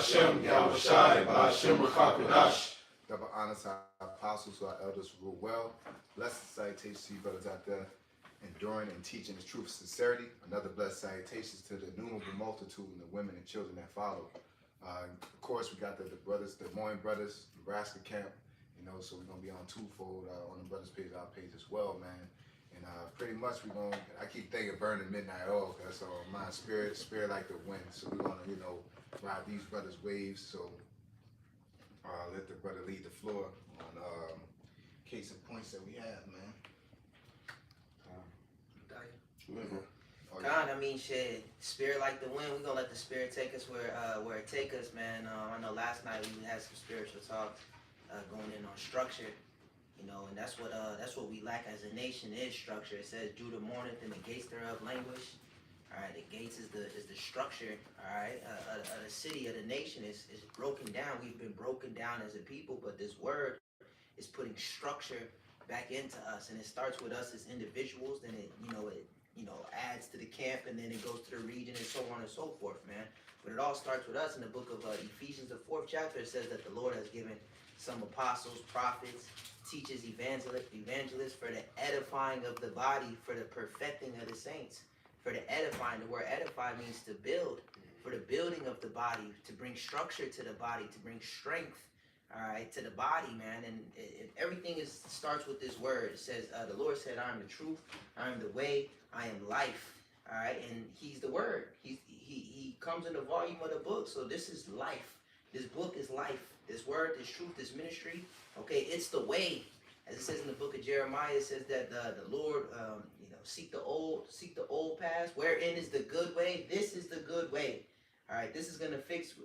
Ba'Shem Yahushai, Ba'Shem Rakakwadash. Double honors to our apostles, to our elders who rule well. Blessed salutations to you brothers out there, enduring and teaching the truth with sincerity. Another blessed salutations to the innumerable multitude and the women and children that follow. Of course, we got the brothers, the Moines brothers, Nebraska camp, so we're going to be on twofold on the brothers page, our page as well, man. And pretty much I keep thinking burning midnight oil, because that's all my spirit like the wind. So we're going to, ride these brothers' waves. So let the brother lead the floor on case of points that we have, man. God, I mean, shit, spirit like the wind. We're going to let the spirit take us where it take us, man. I know last night we had some spiritual talk going in on structure. And that's what we lack as a nation is structure. It says, Judah mourneth and the gates thereof languish. All right, the gates is the structure. All right, the city of the nation is broken down. We've been broken down as a people, but this word is putting structure back into us, and it starts with us as individuals. Then it adds to the camp, and then it goes to the region, and so on and so forth, man. But it all starts with us. In the book of Ephesians, the 4th chapter, it says that the Lord has given some apostles, prophets, teachers, evangelists for the edifying of the body, for the perfecting of the saints. For the edifying, the word edify means to build, for the building of the body, to bring structure to the body, to bring strength, all right, to the body, man. And everything starts with this word. It says, the Lord said, I am the truth, I am the way, I am life, all right, and he's the word. He comes in the volume of the book, so this is life. This book is life. This word, this truth, this ministry, okay, it's the way. As it says in the book of Jeremiah, it says that the Lord, seek the old paths. Wherein is the good way? This is the good way. All right, this is going to fix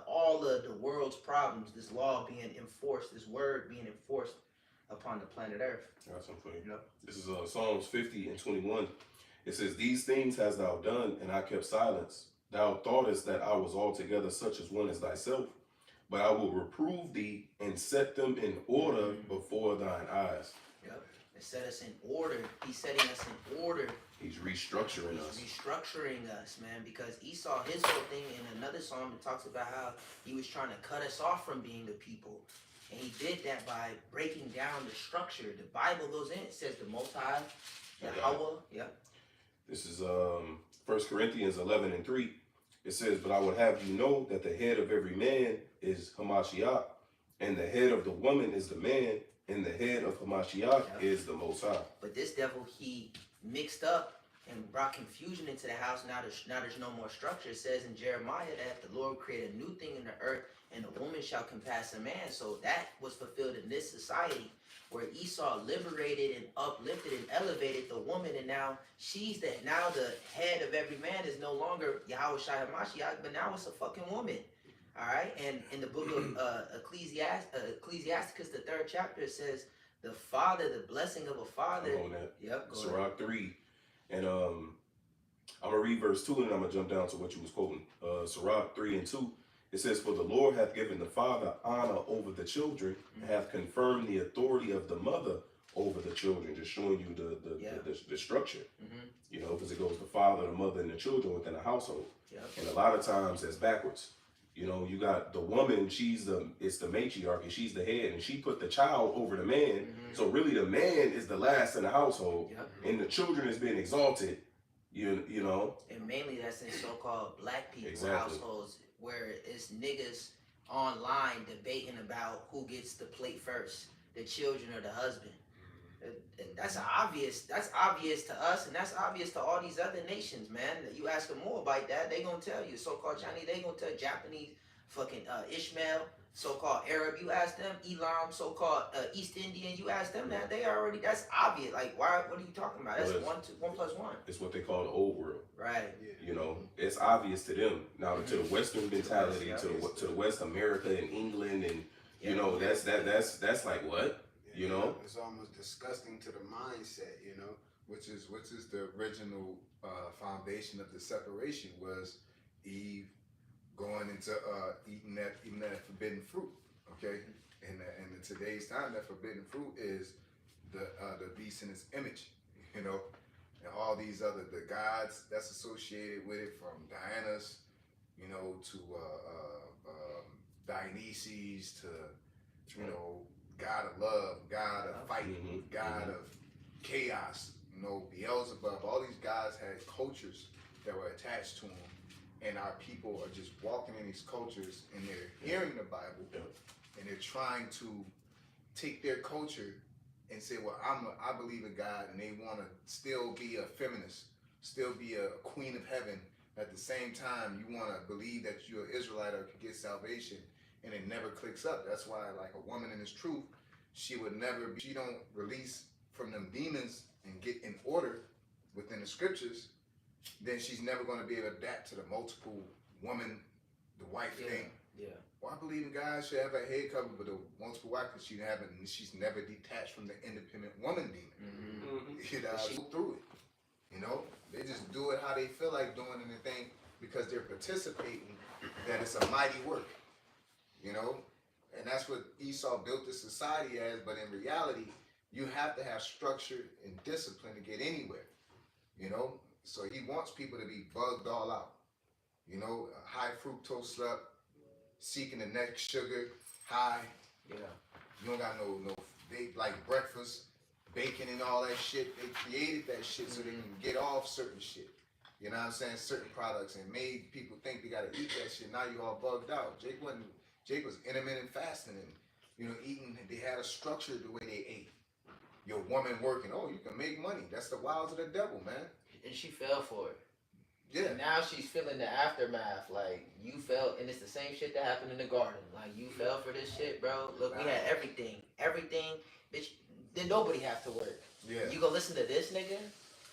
all of the world's problems. This law being enforced, this word being enforced upon the planet Earth. That's something. Yep. This is Psalms 50:21. It says, "These things hast thou done, and I kept silence. Thou thoughtest that I was altogether such as one as thyself. But I will reprove thee and set them in order before thine eyes." Yep. It set us in order. He's setting us in order. He's restructuring us. He's restructuring us, man, because Esau, his whole thing in another psalm, it talks about how he was trying to cut us off from being the people. And he did that by breaking down the structure. The Bible goes in, it says the Most High, Yahweh. Yep. This is 1 Corinthians 11:3. It says, "But I would have you know that the head of every man is Hamashiach, and the head of the woman is the man, and the head of Hamashiach is the Most High." But this devil, he mixed up and brought confusion into the house. Now there's no more structure. It says in Jeremiah that the Lord created a new thing in the earth, and a woman shall compass a man. So that was fulfilled in this society, where Esau liberated and uplifted and elevated the woman, and now now the head of every man is no longer Yahweh Shai HaMashiach, but now it's a fucking woman. All right, and in the book of Ecclesiasticus, the 3rd chapter, it says the father, the blessing of a father. I'm on that. Yep. Sirach 3, and I'm gonna read verse 2, and I'm gonna jump down to what you was quoting. Sirach 3:2. It says, "For the Lord hath given the father honor over the children, and hath confirmed the authority of the mother over the children," just showing you the structure. Because it goes the father, the mother, and the children within a household. Yep. And a lot of times that's backwards. You got the woman, it's the matriarch, and she's the head, and she put the child over the man. So really the man is the last in the household, and the children is being exalted, And mainly that's in so-called black people households, where it's niggas online debating about who gets the plate first, the children or the husband. That's obvious to us, and that's obvious to all these other nations, man. You ask them more about that, they gonna tell you. So-called Chinese, they gonna tell Japanese, fucking Ishmael, so-called Arab, you ask them, Elam, so-called East Indian, you ask them that, that's obvious. Like, why? What are you talking about? That's 1 plus 1. It's what they call the old world. Right. It's obvious to them. Now to the Western mentality, to the West America and England, and that's like what? It's almost disgusting to the mindset, which is the original foundation of the separation, was Eve going into eating that forbidden fruit, okay? And in today's time, that forbidden fruit is the beast in its image, and all these the gods that's associated with it, from Diana's, to Dionysus to, you know, God of love, God of fight, God of chaos, you know, Beelzebub. All these guys had cultures that were attached to them, and our people are just walking in these cultures, and they're hearing the Bible, and they're trying to take their culture and say, well, I believe in God, and they want to still be a feminist, still be a queen of heaven. At the same time, you want to believe that you're an Israelite or can get salvation, and it never clicks up. That's why, like, a woman in this truth, she would never be, she don't release from them demons and get in order within the scriptures, then she's never going to be able to adapt to the multiple woman, the wife thing. Yeah. Well, I believe in God should have a head covered with a multiple wife because she's never detached from the independent woman demon. You know, she go through it. You know, they just do it how they feel like doing anything because they're participating that it's a mighty work. You know, and that's what Esau built this society as. But in reality, you have to have structure and discipline to get anywhere. You know, so he wants people to be bugged all out. You know, high fructose stuff, seeking the next sugar high. Yeah. You don't got no they like breakfast, bacon and all that shit. They created that shit so they can get off certain shit. You know what I'm saying? Certain products and made people think they gotta eat that shit. Now you all bugged out. Jake was intermittent fasting and, you know, eating. They had a structure the way they ate. Your woman working. Oh, you can make money. That's the wiles of the devil, man. And she fell for it. Yeah. And now she's feeling the aftermath. Like, you fell, and it's the same shit that happened in the garden. Like, you fell for this shit, bro. Look, we had everything. Everything. Bitch, then nobody have to work. Yeah. You gonna listen to this nigga?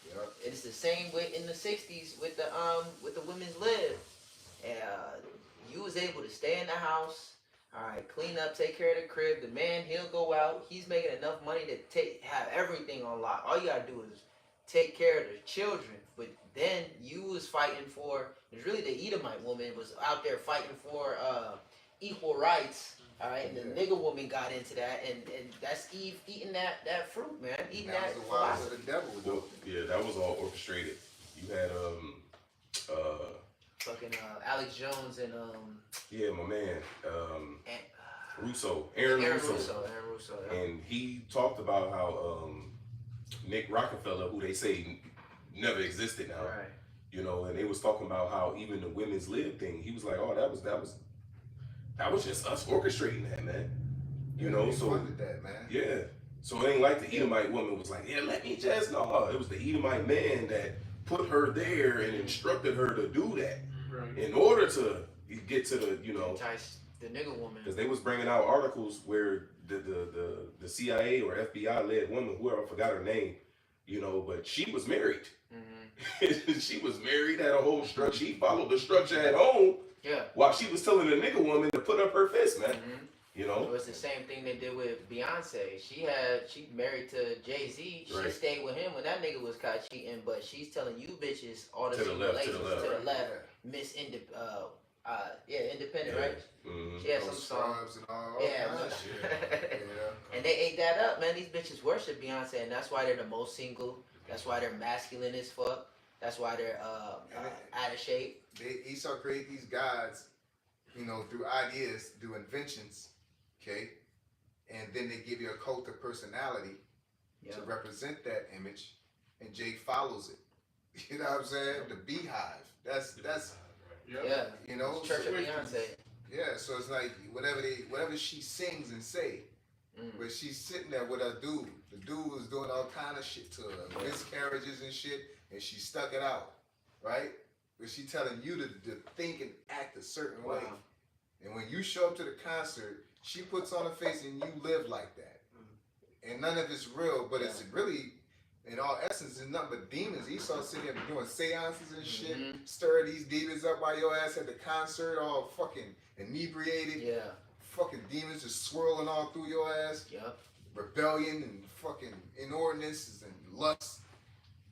Yep. It's the same way in the 60s with the women's lib. You was able to stay in the house, all right, clean up, take care of the crib. The man, he'll go out. He's making enough money to have everything on lock. All you gotta do is take care of the children. But then you was fighting for, it's really the Edomite woman was out there fighting for equal rights. All right, and the nigga woman got into that, and that's Eve eating that fruit, man. Eating that. That was the wiles of the devil. Well, yeah, that was all orchestrated. You had fucking Alex Jones and yeah, my man Russo, Aaron Russo, yeah. and he talked about how Nick Rockefeller, who they say never existed now, Right. You know, and they was talking about how even the women's lib thing, he was like, oh, that was just us orchestrating that, man. You know, so funded that, man. Yeah. So it ain't like the Edomite woman was like, yeah, let me just, no. It was the Edomite man that put her there and instructed her to do that in order to get to the, you know, Entice the nigga woman. because they was bringing out articles where the CIA or FBI led woman, whoever, I forgot her name, you know, but she was married. She was married, had a whole structure. She followed the structure at home. Yeah. While she was telling the nigga woman to put up her fist, man. You know? It was the same thing they did with Beyonce. She married to Jay-Z. She stayed with him when that nigga was caught cheating, but she's telling you bitches all the To the left, Miss Independent, right? She had some songs. And all Yeah, kinds of shit. And they ate that up, man. These bitches worship Beyonce, and that's why they're the most single. That's why they're masculine as fuck. That's why they're out of shape. Esau create these gods, you know, through ideas, through inventions, okay? And then they give you a cult of personality to represent that image, and Jake follows it. You know what I'm saying? The beehive. That's yeah. You know, Church of Beyonce. Yeah, so it's like whatever she sings and say, but she's sitting there with her dude. The dude was doing all kind of shit to her, miscarriages and shit, and she stuck it out, right? But she telling you to think and act a certain way. And when you show up to the concert, she puts on a face and you live like that. And none of it's real, but it's really, in all essence, it's nothing but demons. Esau sitting there doing seances and shit, stir these demons up while your ass at the concert, all fucking inebriated. Yeah. Fucking demons just swirling all through your ass. Yep. Rebellion and fucking inordinateness and lust,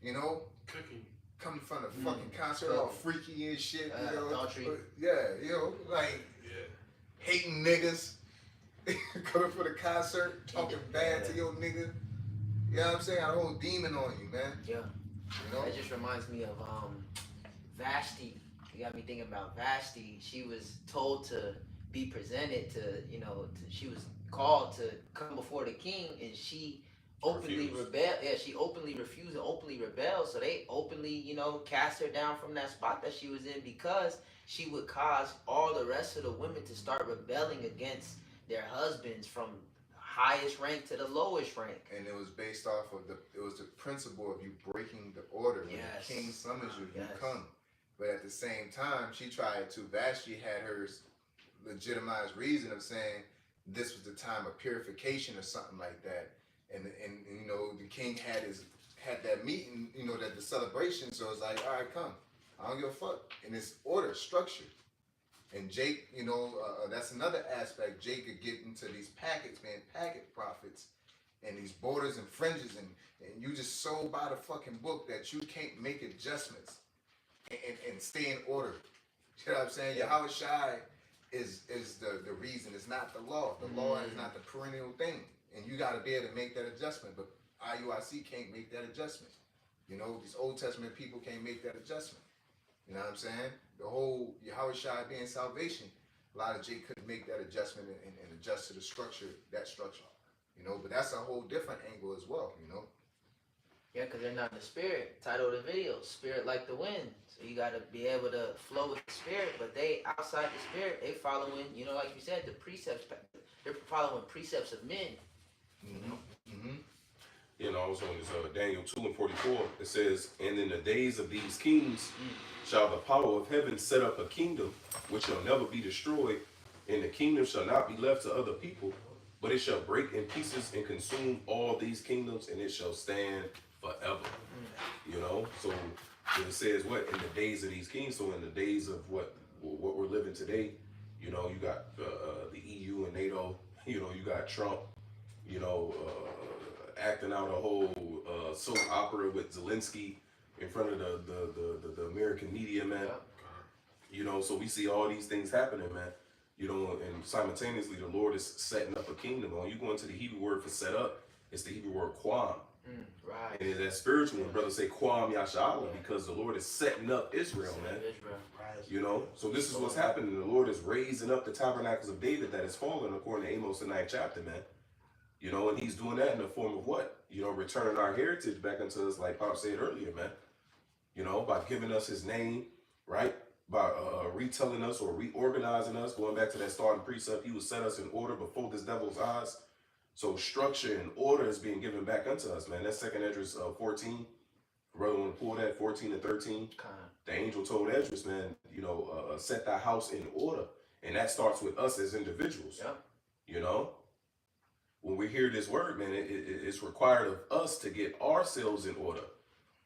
you know? Cooking. Coming from the fucking concert all freaky and shit, you know? Adultery. Yeah, you know, like hating niggas. Coming for the concert, talking bad to your nigga. You know what I'm saying? Got a whole demon on you, man. Yeah. You know? That just reminds me of Vashti. You got me thinking about Vashti. She was told to be presented to, she was called to come before the king, and she openly rebelled. Yeah, she openly refused and openly rebelled. So they openly, cast her down from that spot that she was in, because she would cause all the rest of the women to start rebelling against their husbands, from highest rank to the lowest rank. And it was based off of the principle of you breaking the order. When the king summons you, you come. But at the same time, she tried to, Vashti had her legitimized reason of saying this was the time of purification or something like that. And the king had that meeting, that the celebration. So it's like, all right, come. I don't give a fuck. And it's order, structure. And Jake, that's another aspect. Jake could get into these packets, man, packet profits, and these borders and fringes, and you just sold by the fucking book that you can't make adjustments and stay in order. You know what I'm saying? Yahweh Shai is the reason. It's not the law. The law is not the perennial thing. And you got to be able to make that adjustment. But IUIC can't make that adjustment. These Old Testament people can't make that adjustment. You know what I'm saying? The whole Yahweh Shai being salvation, a lot of Jake couldn't make that adjustment and adjust to the structure, that structure. But that's a whole different angle as well, Yeah, because they're not in the spirit. Title of the video, Spirit Like the Wind. So you got to be able to flow with the spirit, but they outside the spirit, they following, like you said, the precepts. They're following precepts of men. Also in this, Daniel 2:44, it says, and in the days of these kings shall the power of heaven set up a kingdom which shall never be destroyed, and the kingdom shall not be left to other people, but it shall break in pieces and consume all these kingdoms, and it shall stand forever. So it says what? In the days of these kings. So in the days of what we're living today, you got the EU and NATO, you got Trump, acting out a whole soap opera with Zelensky in front of the American media, man. So we see all these things happening, man. And simultaneously the Lord is setting up a kingdom. When you go into the Hebrew word for set up, it's the Hebrew word quam. Right. And that spiritual one, brothers say quam yashala, because the Lord is setting up Israel, man. So this is what's happening. The Lord is raising up the tabernacles of David that is fallen, according to Amos the 9th chapter, man. And he's doing that in the form of what? Returning our heritage back unto us, like Pop said earlier, man. By giving us his name, right? By retelling us or reorganizing us, going back to that starting precept, he will set us in order before this devil's eyes. So structure and order is being given back unto us, man. That's 2nd Esdras 14. Brother, want to pull that 14 and 13. The angel told Esdras, man, set thy house in order. And that starts with us as individuals. When we hear this word, man, it's required of us to get ourselves in order.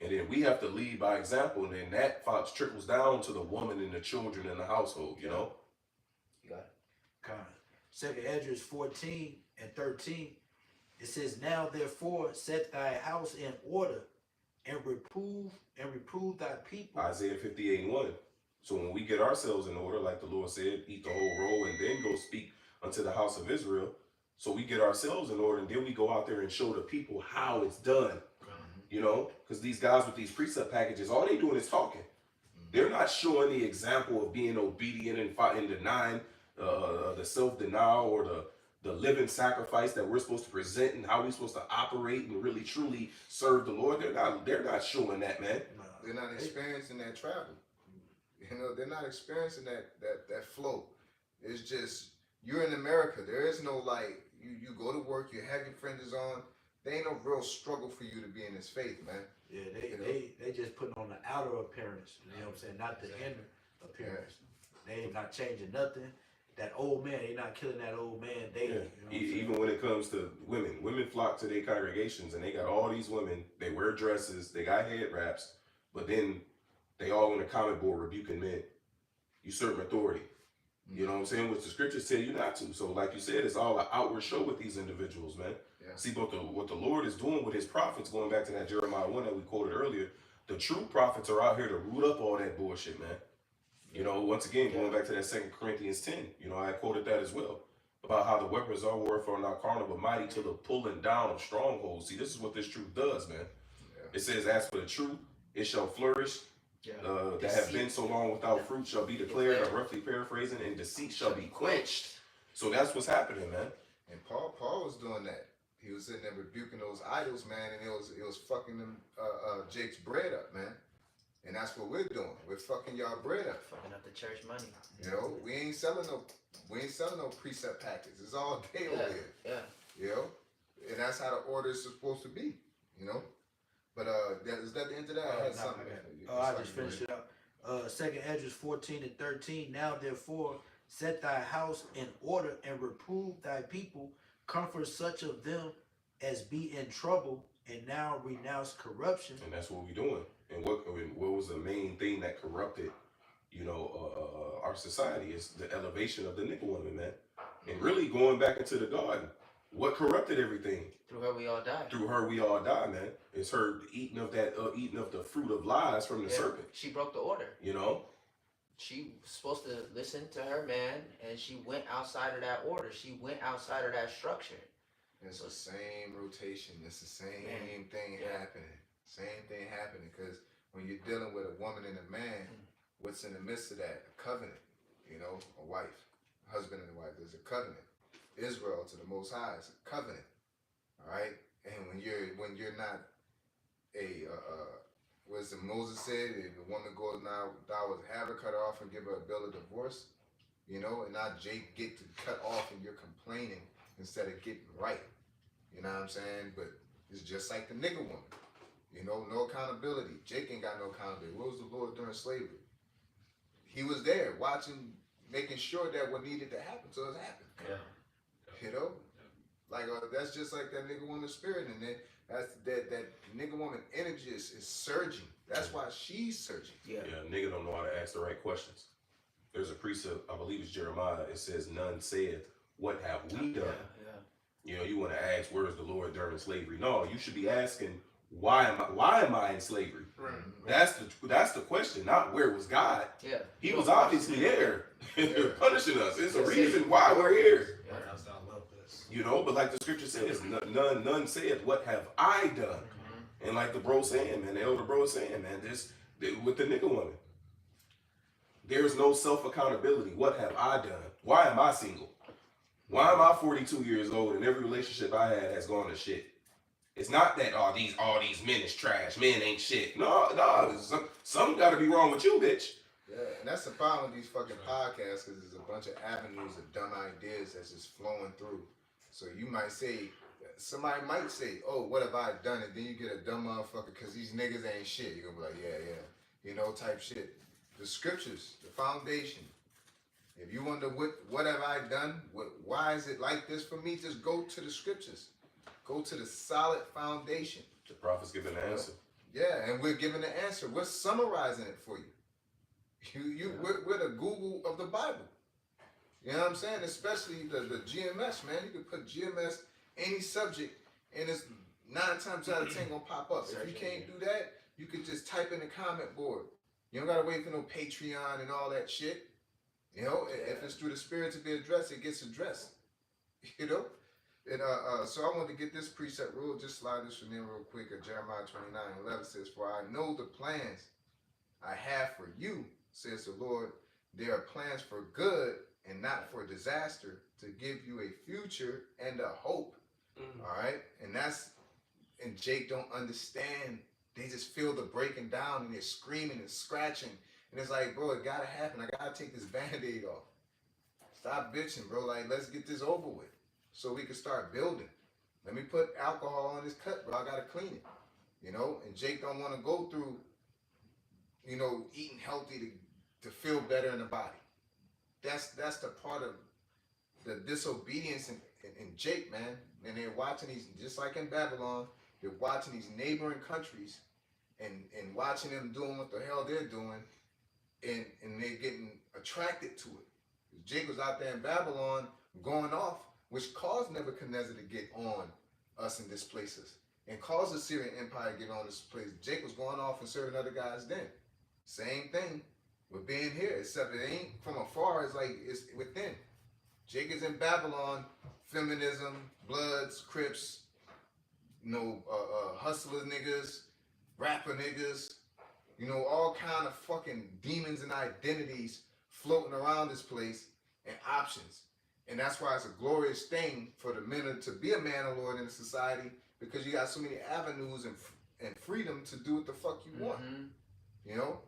And then we have to lead by example. And then that trickles down to the woman and the children in the household, You got it. 2nd Esdras 14 and 13. It says, now therefore set thy house in order and reprove thy people. Isaiah 58:1. So when we get ourselves in order, like the Lord said, eat the whole roll and then go speak unto the house of Israel. So we get ourselves in order, and then we go out there and show the people how it's done. Because these guys with these precept packages, all they doing is talking. They're not showing the example of being obedient and denying the self-denial or the living sacrifice that we're supposed to present and how we're supposed to operate and really truly serve the Lord. They're not showing that, man. They're not experiencing that travel. They're not experiencing that flow. It's just, you're in America. There is no you go to work, you have your fringes on. There ain't no real struggle for you to be in this faith, man. Yeah, they just putting on the outer appearance. You know what I'm saying? Not the inner appearance. They ain't not changing nothing. That old man, they not killing that old man daily. Even when it comes to women flock to their congregations, and they got all these women. They wear dresses, they got head wraps, but then they all on the comment board rebuking men, usurping authority. You know what I'm saying? Which the scriptures tell you not to. So like you said, it's all an outward show with these individuals, man. Yeah. See what the Lord is doing with his prophets, going back to that Jeremiah 1 that we quoted earlier. The true prophets are out here to root up all that bullshit, man. Once again, going back to that 2 Corinthians 10, I quoted that as well, about how the weapons are warfare are not carnal, but mighty to the pulling down of strongholds. See, this is what this truth does, man. Yeah. It says, as for the truth, it shall flourish. that have been so long without fruit shall be declared, or roughly paraphrasing, and deceit shall be quenched. So that's what's happening, man. And Paul was doing that. He was sitting there rebuking those idols, man, and it was fucking them Jake's bread up, man. And that's what we're doing. We're fucking y'all bread up. Fucking up the church money. You know, we ain't selling no precept packets. It's all day over here. Yeah. You know? And that's how the order is supposed to be. You know? But is that the end of that? I had something. I just finished it up. 2nd Esdras 14 and 13. Now therefore set thy house in order and reprove thy people, comfort such of them as be in trouble, and now renounce corruption. And that's what we're doing. And what was the main thing that corrupted, our society is the elevation of the nigga woman, man. And really going back into the garden, what corrupted everything? Through her we all die. Through her we all die, man. It's her eating of the fruit of lies from the serpent. She broke the order. You know? She was supposed to listen to her man, and she went outside of that order. She went outside of that structure. It's the same rotation. It's the same thing happening. Same thing happening, because when you're dealing with a woman and a man, what's in the midst of that? A covenant. You know, a wife, husband and a wife. There's a covenant. Israel to the Most High is a covenant. All right, and when you're not a what is it Moses said? If a woman goes now, thou would have her cut off and give her a bill of divorce. You know, and now Jake get to cut off and you're complaining instead of getting right. You know what I'm saying? But it's just like the nigga woman. You know, no accountability. Jake ain't got no accountability. What was the Lord during slavery? He was there watching, making sure that what needed to happen, so it happened. Yeah. You know? Like, that's just like that nigga woman spirit, and then that's that nigga woman energy is surging. That's why she's surging. Yeah, nigga don't know how to ask the right questions. There's a precept, I believe it's Jeremiah, it says, none said, what have we done? You know, you want to ask, where's the Lord during slavery? No, you should be asking, why am I in slavery? Right. That's the question, not where was God. Yeah. He was obviously there punishing us. It's a reason why we're here. You know, but like the scripture says, none said, what have I done? And like the bro saying, man, the elder bro saying, man, with the nigga woman, there's no self-accountability. What have I done? Why am I single? Why am I 42 years old and every relationship I had has gone to shit? It's not that all these men is trash. Men ain't shit. No, something got to be wrong with you, bitch. Yeah, and that's the problem with these fucking podcasts, because there's a bunch of avenues of dumb ideas that's just flowing through. So you might say, somebody might say, oh, what have I done? And then you get a dumb motherfucker because these niggas ain't shit. You're going to be like, yeah, you know, type shit. The scriptures, the foundation. If you wonder what have I done, why is it like this for me, just go to the scriptures. Go to the solid foundation. The prophet's giving the answer. Yeah, and we're giving the answer. We're summarizing it for you. We're the Google of the Bible. You know what I'm saying? Especially the GMS, man. You can put GMS, any subject, and it's 9 times out of 10 gonna pop up. If you can't do that, you could just type in the comment board. You don't gotta wait for no Patreon and all that shit. You know, if it's through the Spirit to be addressed, it gets addressed. You know? And so I want to get this precept rule, just slide this one in real quick. Jeremiah 29:11 says, for I know the plans I have for you, says the Lord. They are plans for good and not for disaster, to give you a future and a hope. All right? And Jake don't understand. They just feel the breaking down and they're screaming and scratching. And it's like, bro, it gotta happen. I gotta take this Band-Aid off. Stop bitching, bro. Like, let's get this over with so we can start building. Let me put alcohol on this cut, bro. I gotta clean it. You know? And Jake don't want to go through, you know, eating healthy to feel better in the body. That's the part of the disobedience in Jake, man. And they're watching these, just like in Babylon, they're watching these neighboring countries and watching them doing what the hell they're doing, and they're getting attracted to it. Jake was out there in Babylon going off, which caused Nebuchadnezzar to get on us and displace us, and caused the Syrian Empire to get on this place. Jake was going off and serving other guys then. Same thing with being here, except it ain't from afar, it's like it's within. Jake is in Babylon, feminism, Bloods, Crips, you know, hustler niggas, rapper niggas, You know, all kind of fucking demons and identities floating around this place and options. And that's why it's a glorious thing for the men to be a man of Lord in society, because you got so many avenues and freedom to do what the fuck you want. You know?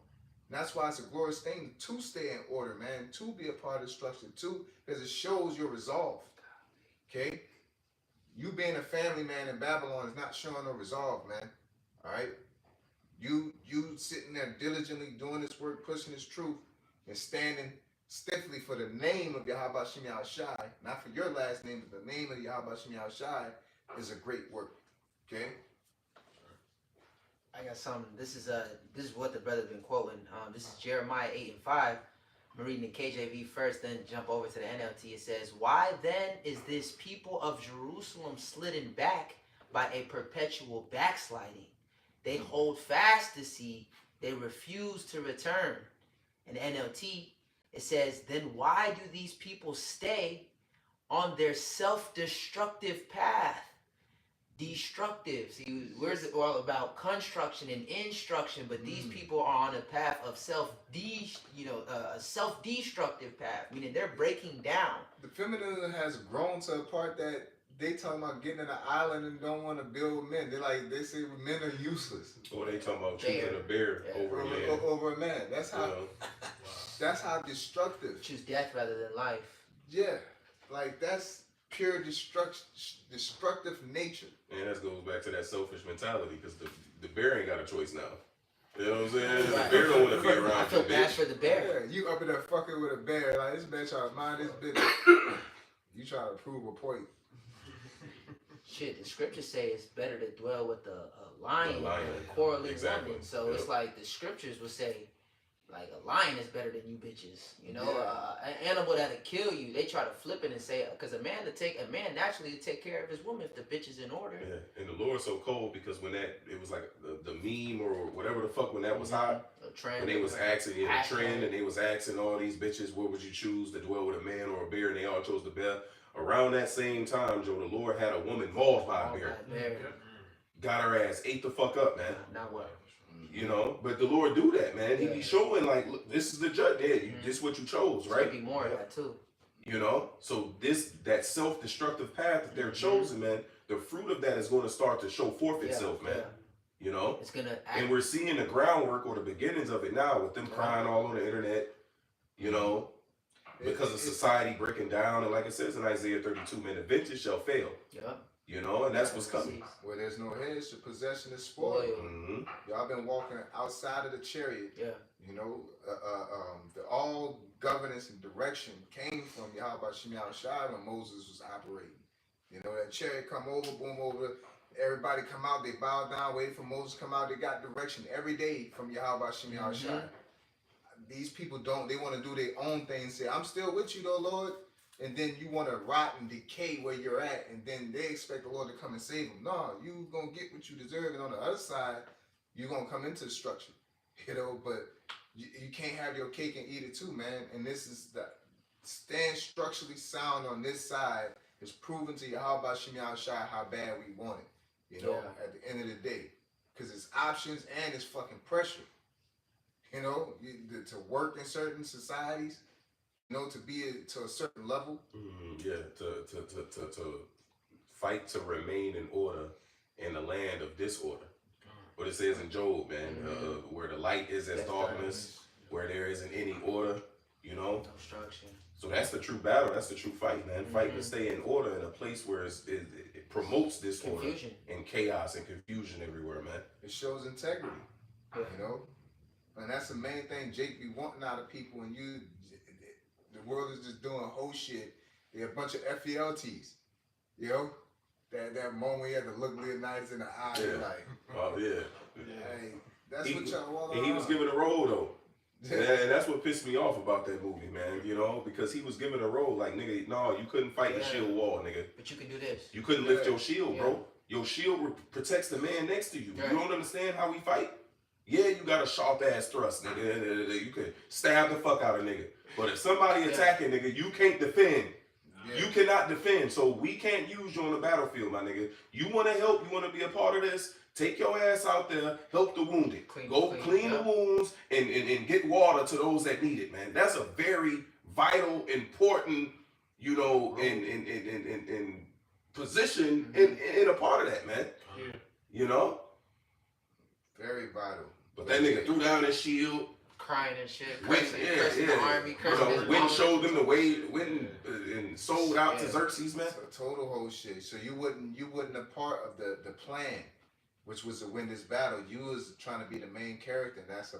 And that's why it's a glorious thing to stay in order, man, to be a part of the structure, too, because it shows your resolve. Okay? You being a family man in Babylon is not showing no resolve, man. All right? You sitting there diligently doing this work, pushing this truth, and standing stiffly for the name of Yahweh Shem Shai, not for your last name, but the name of Yahweh Shem Shai, is a great work. Okay? I got something. This is what the brother been quoting. This is Jeremiah 8:5. I'm reading the KJV first, then jump over to the NLT. It says, "Why then is this people of Jerusalem slidden back by a perpetual backsliding? They hold fast deceit. They refuse to return." In the NLT, it says, "Then why do these people stay on their self-destructive path?" Destructive. See, where's it all about construction and instruction? But these people are on a path of a self-destructive path, meaning they're breaking down. The feminine has grown to a part that they talking about getting in an island and don't want to build with men. They say men are useless. Or they talking about choosing a bear over a man. Over a man. That's how. That's how destructive. Choose death rather than life. Yeah, like that's pure destructive nature. And that goes back to that selfish mentality, because the bear ain't got a choice now. You know what I'm saying? Right. The bear don't want to be around I feel you, bad bitch. for the bear. Yeah, you up in there fucking with a bear. Like, this man trying to mind his business. You trying to prove a point. Shit, the scriptures say it's better to dwell with a lion than lion. a quarreling Exactly. woman. So it's like the scriptures would say, like, a lion is better than you bitches. You know, an animal that'll kill you. They try to flip it and say, because a man naturally to take care of his woman if the bitch is in order. Yeah, and the Lord's so cold, because when it was like the meme or whatever the fuck, when that was hot, A trend. when they was asking, the Hashtag. trend, and they was asking all these bitches, what would you choose, to dwell with a man or a bear, and they all chose the bear. Around that same time, Joe, the Lord had a woman mauled by a bear. Got her ass ate the fuck up, man. Not what? You know, but the Lord do that, man. He be showing, like, look, this is the judge there. This is what you chose, right? Be more of that too. You know, so that self-destructive path that they're chosen, man, the fruit of that is going to start to show forth itself, man. You know, it's gonna and we're seeing the groundwork or the beginnings of it now, with them crying all on the internet, you know, because of society breaking down. And like it says in Isaiah 32, man, the vengeance shall fail. You know, and that's what's coming. Where there's no hedge, the possession is spoiled. Y'all been walking outside of the chariot. You know, the all governance and direction came from Yahweh Shem Shai when Moses was operating. You know, that chariot come over, boom over, everybody come out, they bow down, wait for Moses to come out. They got direction every day from Yahweh Shem Shai. These people they want to do their own thing, say, I'm still with you though, Lord. And then you want to rot and decay where you're at, and then they expect the Lord to come and save them. No, you going to get what you deserve, and on the other side, you're going to come into the structure. You know, but you can't have your cake and eat it too, man. And this is the stand structurally sound on this side is proven to Yahweh Shem Shai how bad we want it, you know, at the end of the day. Because it's options and it's fucking pressure. You know, to work in certain societies, you know, to be to a certain level. To fight to remain in order in the land of disorder. What it says in Job, man, where the light is as darkness, where there isn't any order, you know. Obstruction. So that's the true battle. That's the true fight, man. Fight to stay in order in a place where it promotes disorder and chaos and confusion everywhere, man. It shows integrity, you know. And that's the main thing Jake be wanting out of people. And the world is just doing whole shit. They're a bunch of FELTs, you know. That moment when you had to look Leonidas in the eye, like, hey, that's what y'all want. And he was given a role though. And that's what pissed me off about that movie, man. You know, because he was given a role like, nigga, no, you couldn't fight the shield wall, nigga. But you can do this. You couldn't lift your shield, bro. Your shield protects the man next to you. You don't understand how we fight? Yeah, you got a sharp ass thrust, nigga. You could stab the fuck out of nigga. But if somebody attacking, nigga, you can't defend. Yeah. You cannot defend, so we can't use you on the battlefield, my nigga. You want to help, you want to be a part of this, take your ass out there, help the wounded. Go clean the wounds and get water to those that need it, man. That's a very vital, important, you know, in position in a part of that, man. Yeah. You know? Very vital. But that nigga threw down his shield. Crying and shit, Went, cursing the army, You cursing know, his went mama. showed them the way, went and sold out to Xerxes, man. So total whole shit. So you wasn't a part of the plan, which was to win this battle. You was trying to be the main character. And that's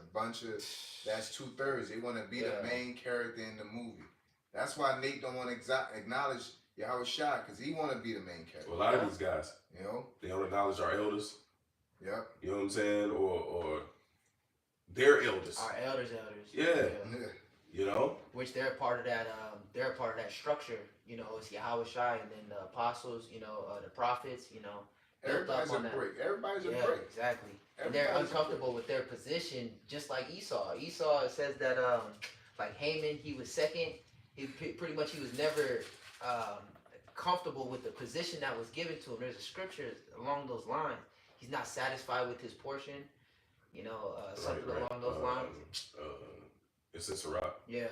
2/3. They want to be the main character in the movie. That's why Nate don't want to acknowledge Yahweh Shai, because he want to be the main character. Well, a lot of these guys, You know? they don't acknowledge our elders. Yep. You know what I'm saying? Or their elders. Our elders. Yeah. You know? Which they're part of that. They're part of that structure. You know, it's Yahweh Shai, and then the apostles. You know, the prophets. You know, Everybody's a on that. brick. Everybody's a yeah, brick. exactly. And they're Everybody's a uncomfortable with their position, just like Esau. Esau, it says that like Haman, he was second. He pretty much he was never comfortable with the position that was given to him. There's a scripture along those lines. He's not satisfied with his portion. You know, something along those lines. It's in Sirach. Yeah.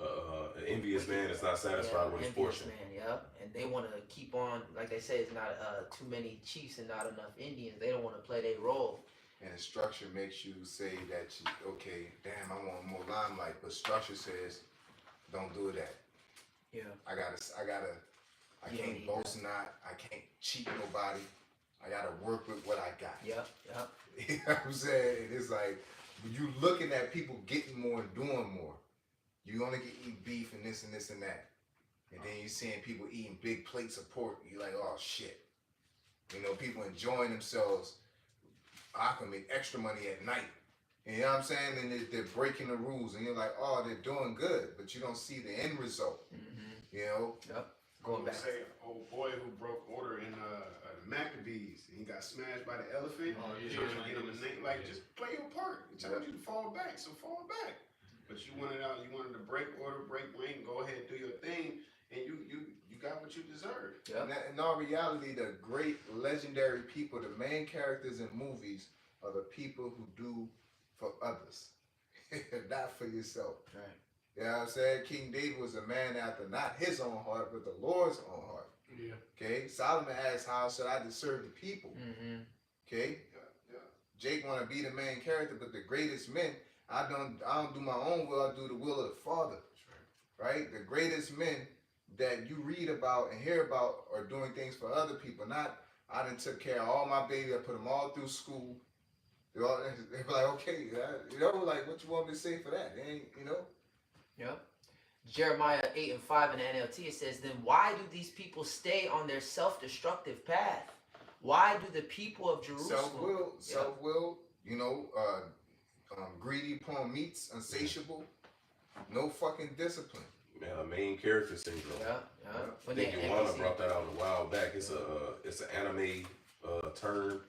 An envious man is not satisfied with his envious portion. Man, yeah. And they want to keep on, like they say, it's not too many chiefs and not enough Indians. They don't want to play their role. And the structure makes you say that okay, damn, I want more limelight. But structure says, don't do that. Yeah. I can't boast not. I can't cheat nobody. I gotta work with what I got. Yep. You know what I'm saying? And it's like, when you looking at people getting more and doing more, you only get eat beef and this and this and that. And then you seeing people eating big plates of pork. You're like, oh shit. You know, people enjoying themselves. I can make extra money at night. You know what I'm saying? And they're breaking the rules. And you're like, oh, they're doing good. But you don't see the end result. Mm-hmm. You know? Yep. Going back. Say, old boy who broke order in the Maccabees, and he got smashed by the elephant. Oh, yeah. Trying to get him a name, like, just play your part. He told you to fall back, so fall back. But you wanted to break order, break lane, go ahead, do your thing, and you got what you deserved. Yep. In all reality, the great legendary people, the main characters in movies, are the people who do for others, not for yourself. Right. You know what I'm saying? King David was a man after not his own heart, but the Lord's own heart. Yeah. Okay? Solomon asked, how should I serve the people? Mm-hmm. Okay? Yeah. Jake want to be the main character, but the greatest men, I don't do my own will, I do the will of the Father. Right? The greatest men that you read about and hear about are doing things for other people. Not, I done took care of all my babies, I put them all through school. They're like, okay, you know, like, what you want me to say for that? They ain't, you know? Yep. Jeremiah 8:5 in the NLT, it says, then why do these people stay on their self-destructive path? Why do the people of Jerusalem... Self-will, you know, greedy upon meats, insatiable, no fucking discipline. Man, a main character syndrome. Yeah. I When think they Iwana brought that out a while back. It's an anime term.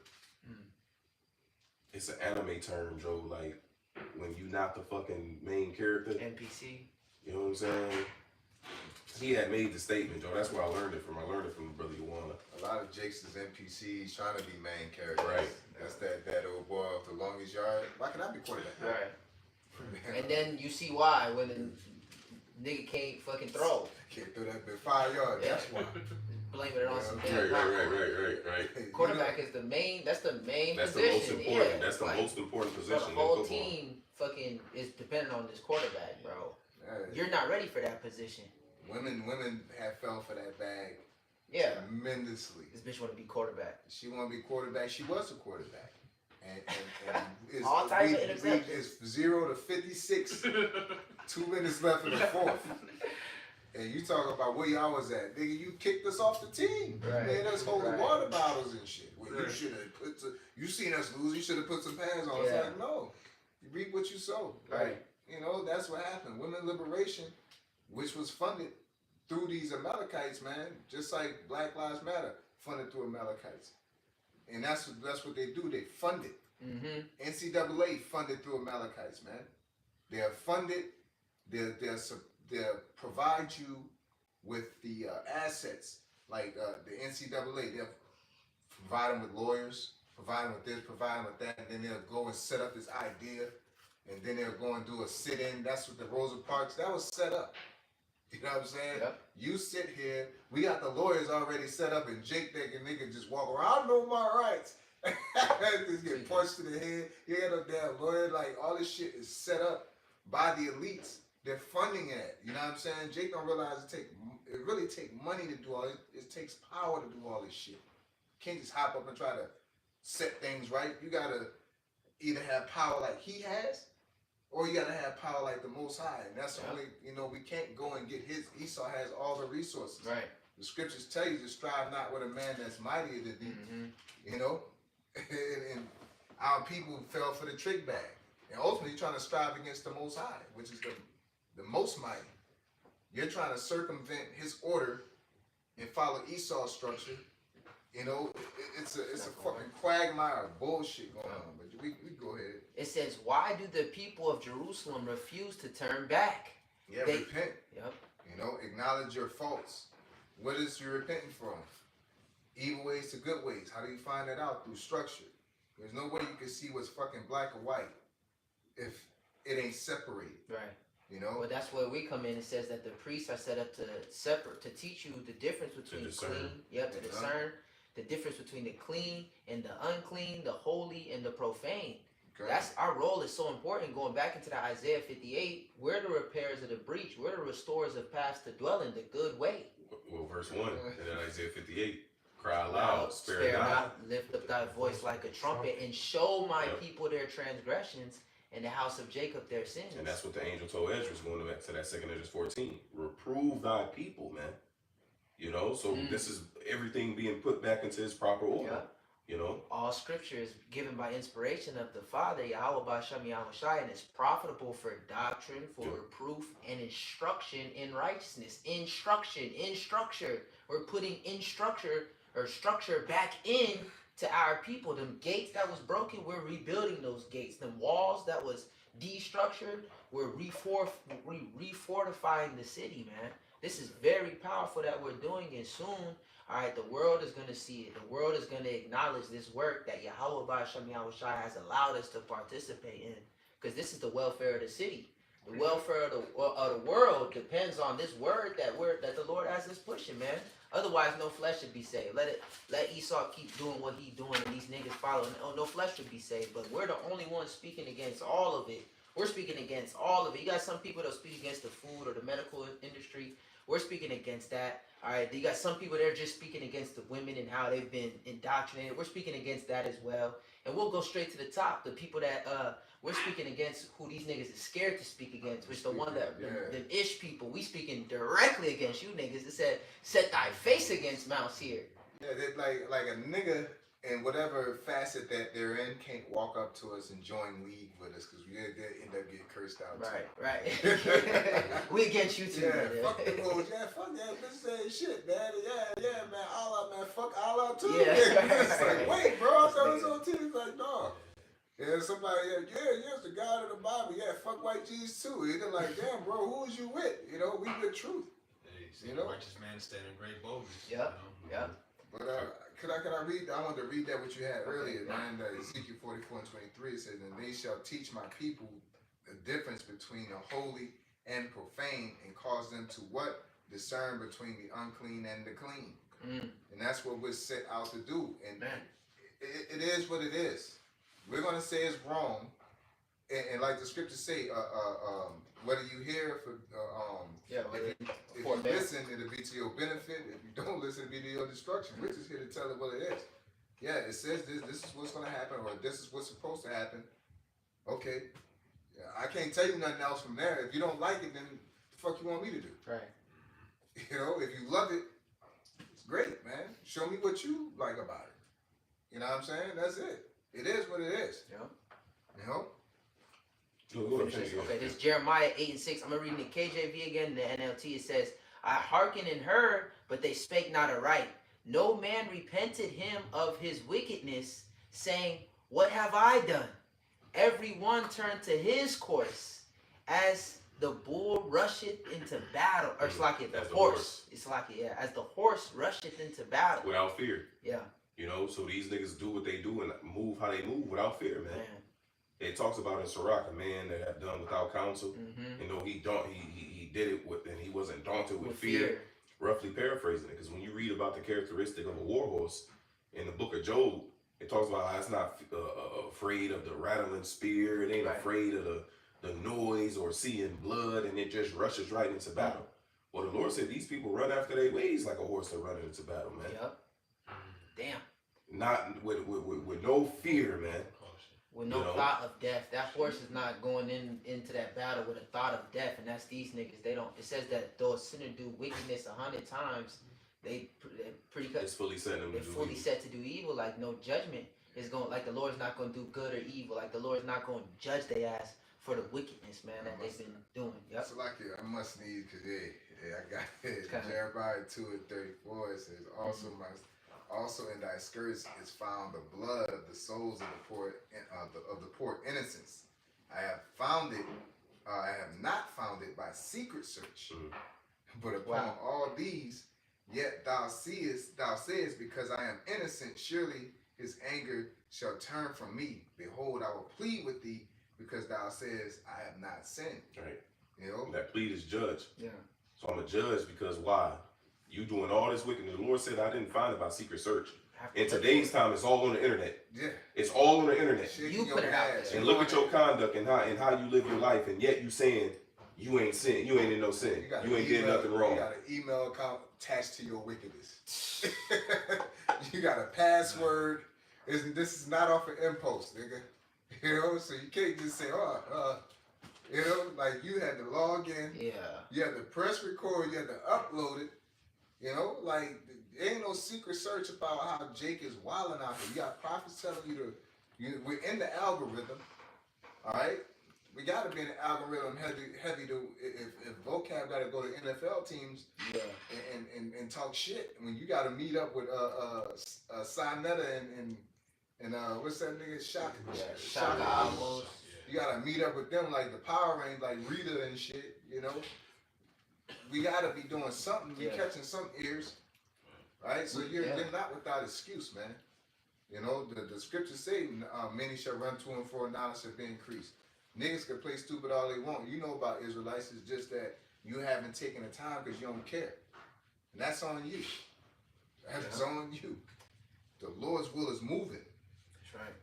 It's an anime term, Joe. Like when you not the fucking main character. NPC. You know what I'm saying? He had made the statement, Joe. That's where I learned it from. I learned it from Brother Iwana. A lot of Jakes is NPCs trying to be main characters. Right. That's that old boy off the longest yard. Why can I be quarterback? Right. And then you see why when the nigga can't fucking throw. Can't throw that bit 5 yards. That's why. Blame it on some damn Right. Quarterback is the main. That's the main That's the position. most important. Yeah. That's the Like, most important so position the in whole football. team fucking is dependent on this quarterback, bro. Hey, You're not ready for that position. women have fell for that bag Yeah. tremendously. This bitch want to be quarterback. She want to be quarterback. She was a quarterback. And it's, All types of interceptions. It's 0 to 56. 2 minutes left in the fourth. And you talk about where y'all was at. Nigga, you kicked us off the team. Right. Man, us holding Right. water bottles and shit. Well, Right. you should have put you seen us lose, you should have put some pads on. Yeah. It's like, no. You reap what you sow. Right. You know, that's what happened. Women liberation, which was funded through these Amalekites, man, just like Black Lives Matter, funded through Amalekites. And that's what they do. They fund it. Mm-hmm. NCAA funded through Amalekites, man. They're funded. They'll provide you with the assets, like the NCAA. They'll provide them with lawyers, provide them with this, provide them with that, and then they'll go and set up this idea, and then they'll go and do a sit-in. That's what the Rosa Parks, that was set up. You know what I'm saying? Yep. You sit here, we got the lawyers already set up, and Jake think a nigga just walk around, I know my rights. Just get punched to the head. You ain't no damn lawyer. Like, all this shit is set up by the elites. They're funding it. You know what I'm saying? Jake don't realize it really take money to do all this. It takes power to do all this shit. You can't just hop up and try to set things right. You gotta either have power like he has, or you gotta have power like the Most High. And that's the only, we can't go and get his. Esau has all the resources. Right. The scriptures tell you to strive not with a man that's mightier than thee. You know? And our people fell for the trick bag. And ultimately trying to strive against the Most High, which is the most mighty. You're trying to circumvent his order and follow Esau's structure. You know, it's a fucking quagmire of bullshit going on. But we go ahead. It says, why do the people of Jerusalem refuse to turn back? Yeah, repent. Yep. You know, acknowledge your faults. What is you repenting from? Evil ways to good ways. How do you find that out? Through structure. There's no way you can see what's fucking black or white if it ain't separated. Right. You know? Well, that's where we come in. It says that the priests are set up to teach you the difference between clean. Yep, to discern the difference between the clean and the unclean, the holy and the profane. Okay. That's our role is so important. Going back into the Isaiah 58, we're the repairers of the breach. We're the restorers of paths to dwell in the good way. Well, verse 1 in Isaiah 58, cry aloud, spare not, lift up thy voice like a trumpet, and show my people their transgressions, and the house of Jacob their sins. And that's what the angel told Ezra, going back to that 2 Ezra 14. Reprove thy people, man. You know, so this is everything being put back into its proper order. Yep. You know, all scripture is given by inspiration of the Father, Yahweh B'Shem Yahushai, and it's profitable for doctrine, for reproof, and instruction in righteousness. Instruction, in structure. We're putting in structure back in to our people. Them gates that was broken, we're rebuilding those gates. Them walls that was destructured, we're refortifying the city, man. This is very powerful that we're doing, and soon, all right, the world is going to see it. The world is going to acknowledge this work that Yahweh B'Shem Yahushai has allowed us to participate in, because this is the welfare of the city. The welfare of the world depends on this word that the Lord has us pushing, man. Otherwise, no flesh should be saved. Let Esau keep doing what he's doing, and these niggas following. No flesh should be saved. But we're the only ones speaking against all of it. We're speaking against all of it. You got some people that speak against the food or the medical industry. We're speaking against that. All right, you got some people that are just speaking against the women and how they've been indoctrinated. We're speaking against that as well. And we'll go straight to the top. The people that we're speaking against, who these niggas is scared to speak against, which the one that them ish people, we speaking directly against you niggas. It said, set thy face against Mount Seir. Yeah, like a nigga in whatever facet that they're in can't walk up to us and join league with us because we end up getting cursed out. Right. We against you too. Yeah, fuck the bulls. Yeah, fuck that bitch saying shit, man. Yeah, man. Allah, man. Fuck Allah too. Yeah. It's like, wait, bro. I thought it was on TV. It's like, no. Yeah, somebody, it's the God of the Bible. Yeah, fuck white Jesus too. They're like, damn, bro, who is you with? You know, we with truth. Hey, you know, righteous man standing great boldness. Yep. But could I read? I wanted to read that what you had earlier, man. Ezekiel 44 and 23. It says, "And they shall teach my people the difference between the holy and profane, and cause them to what? Discern between the unclean and the clean." And that's what we're set out to do. And it is what it is. We're gonna say it's wrong, and like the scriptures say, whether you hear if you listen, it'll be to your benefit. If you don't listen, it'll be to your destruction. We're just here to tell it what it is. Yeah, it says this is what's gonna happen, or this is what's supposed to happen. Okay. Yeah, I can't tell you nothing else from there. If you don't like it, then the fuck you want me to do? Right. You know, if you love it, it's great, man. Show me what you like about it. You know what I'm saying? That's it. It is what it is. Yeah. You know? Okay, this is Jeremiah 8 and 6. I'm going to read in the KJV again, the NLT. It says, I hearkened and heard, but they spake not aright. No man repented him of his wickedness, saying, what have I done? Every one turned to his course, as the bull rusheth into battle, or it's like it, As the the horse. horse. It's like it, yeah, as the horse rusheth into battle. Without fear. Yeah, You know, so these niggas do what they do and move how they move without fear, man. man. It talks about in Sirach, a man that have done without counsel. Mm-hmm. You know, he did it with, and he wasn't daunted with fear. Roughly paraphrasing it, because when you read about the characteristic of a war horse in the book of Job, it talks about how it's not afraid of the rattling spear. It ain't Right. afraid of the noise or seeing blood, and it just rushes right into battle. Well, the Lord said these people run after their ways like a horse that running into battle, man. Yep. Damn. Not with no fear, man. With no You know? thought of death. That horse is not going into that battle with a thought of death, and that's these niggas. They don't. It says that though a sinner do wickedness 100 times, they're pretty cut. It's fully set them to They're do fully evil. set to do evil. Like no judgment is going. Like the Lord's not going to do good or evil. Like the Lord's not going to judge their ass for the wickedness, man, that they've been doing. Yep. So like I must need because I got it. Okay. Jeremiah 2:34. It says also in thy skirts is found the blood of the souls of the poor innocents. I have found it. I have not found it by secret search, but upon Wow. all these, yet thou sayest, because I am innocent, surely his anger shall turn from me. Behold, I will plead with thee, because thou sayest, I have not sinned. Right. You know? That plead is judge. Yeah. So I'm a judge because why? You doing all this wickedness. The Lord said I didn't find it by secret search. In today's time, it's all on the internet. Yeah. It's all on the internet. You put it out there. And look at your conduct and how you live your life, and yet you saying you ain't sin. You ain't in no sin. You ain't did nothing wrong. You got an email account attached to your wickedness. You got a password. This is not off an impost, nigga. You know, so you can't just say, you know, like you had to log in. Yeah. You had to press record. You had to upload it. You know, like there ain't no secret search about how Jake is wilding out here. You got prophets telling you we're in the algorithm. All right, we got to be in the algorithm heavy to if vocab got to go to NFL teams. Yeah. And talk shit when you got to meet up with Sinetta and what's that nigga Shaka almost. You got to meet up with them like the Power Rangers, like Rita and shit. You know, we got to be doing something. We catching some ears, right? So you're not without excuse, man. You know, the scriptures say many shall run to and fro, and knowledge shall be increased. Niggas can play stupid all they want. You know about Israelites. It's just that you haven't taken the time because you don't care. And that's on you. That's on you. The Lord's will is moving. That's right.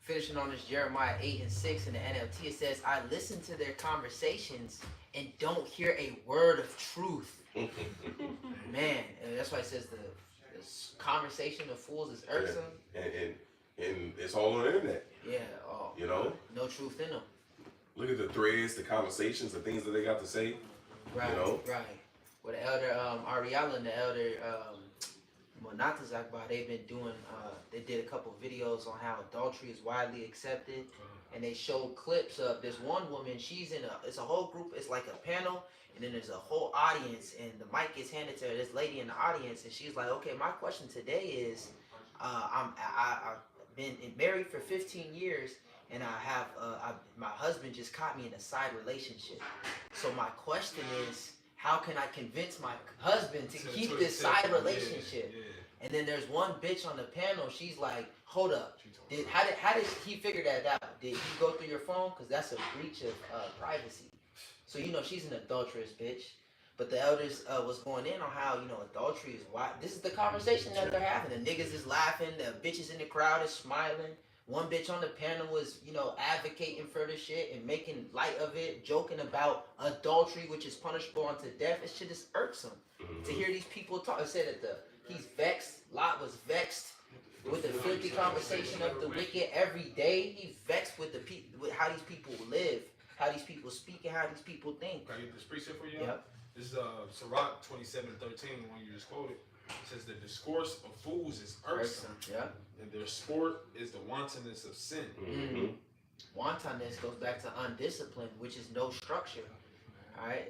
Finishing on this Jeremiah 8:6 in the NLT, it says, I listen to their conversations and don't hear a word of truth. Man, and that's why it says the conversation of fools is irksome. And it's all on the internet. Yeah. Oh, You know? no truth in them. Look at the threads, the conversations, the things that they got to say. Right. You know? Right. With the elder Ariella and the elder Monatazakba, they've been doing. They did a couple of videos on how adultery is widely accepted, and they showed clips of this one woman. She's in it's a whole group. It's like a panel, and then there's a whole audience, and the mic gets handed to her. This lady in the audience, and she's like, "Okay, my question today is, I've been married for 15 years, and I have my husband just caught me in a side relationship. So my question is, how can I convince my husband to keep this side relationship?" And then there's one bitch on the panel. She's like, "Hold up, how did he figure that out? Did he go through your phone? Because that's a breach of privacy." So you know she's an adulterous bitch. But the elders was going in on how, you know, adultery is why. This is the conversation that they're having. The niggas is laughing. The bitches in the crowd is smiling. One bitch on the panel was, you know, advocating for the shit and making light of it, joking about adultery, which is punishable unto death. It shit is irksome to hear these people talk. It said that he's vexed. Lot was vexed with the filthy conversation of the wicked every day. He's vexed with with how these people live, how these people speak, and how these people think. Can I get this precept for you? Yep. This is Sirach 27:13, the one you just quoted. It says the discourse of fools is irksome, Yeah. and their sport is the wantonness of sin. Mm-hmm. Wantonness goes back to undisciplined, which is no structure. All right,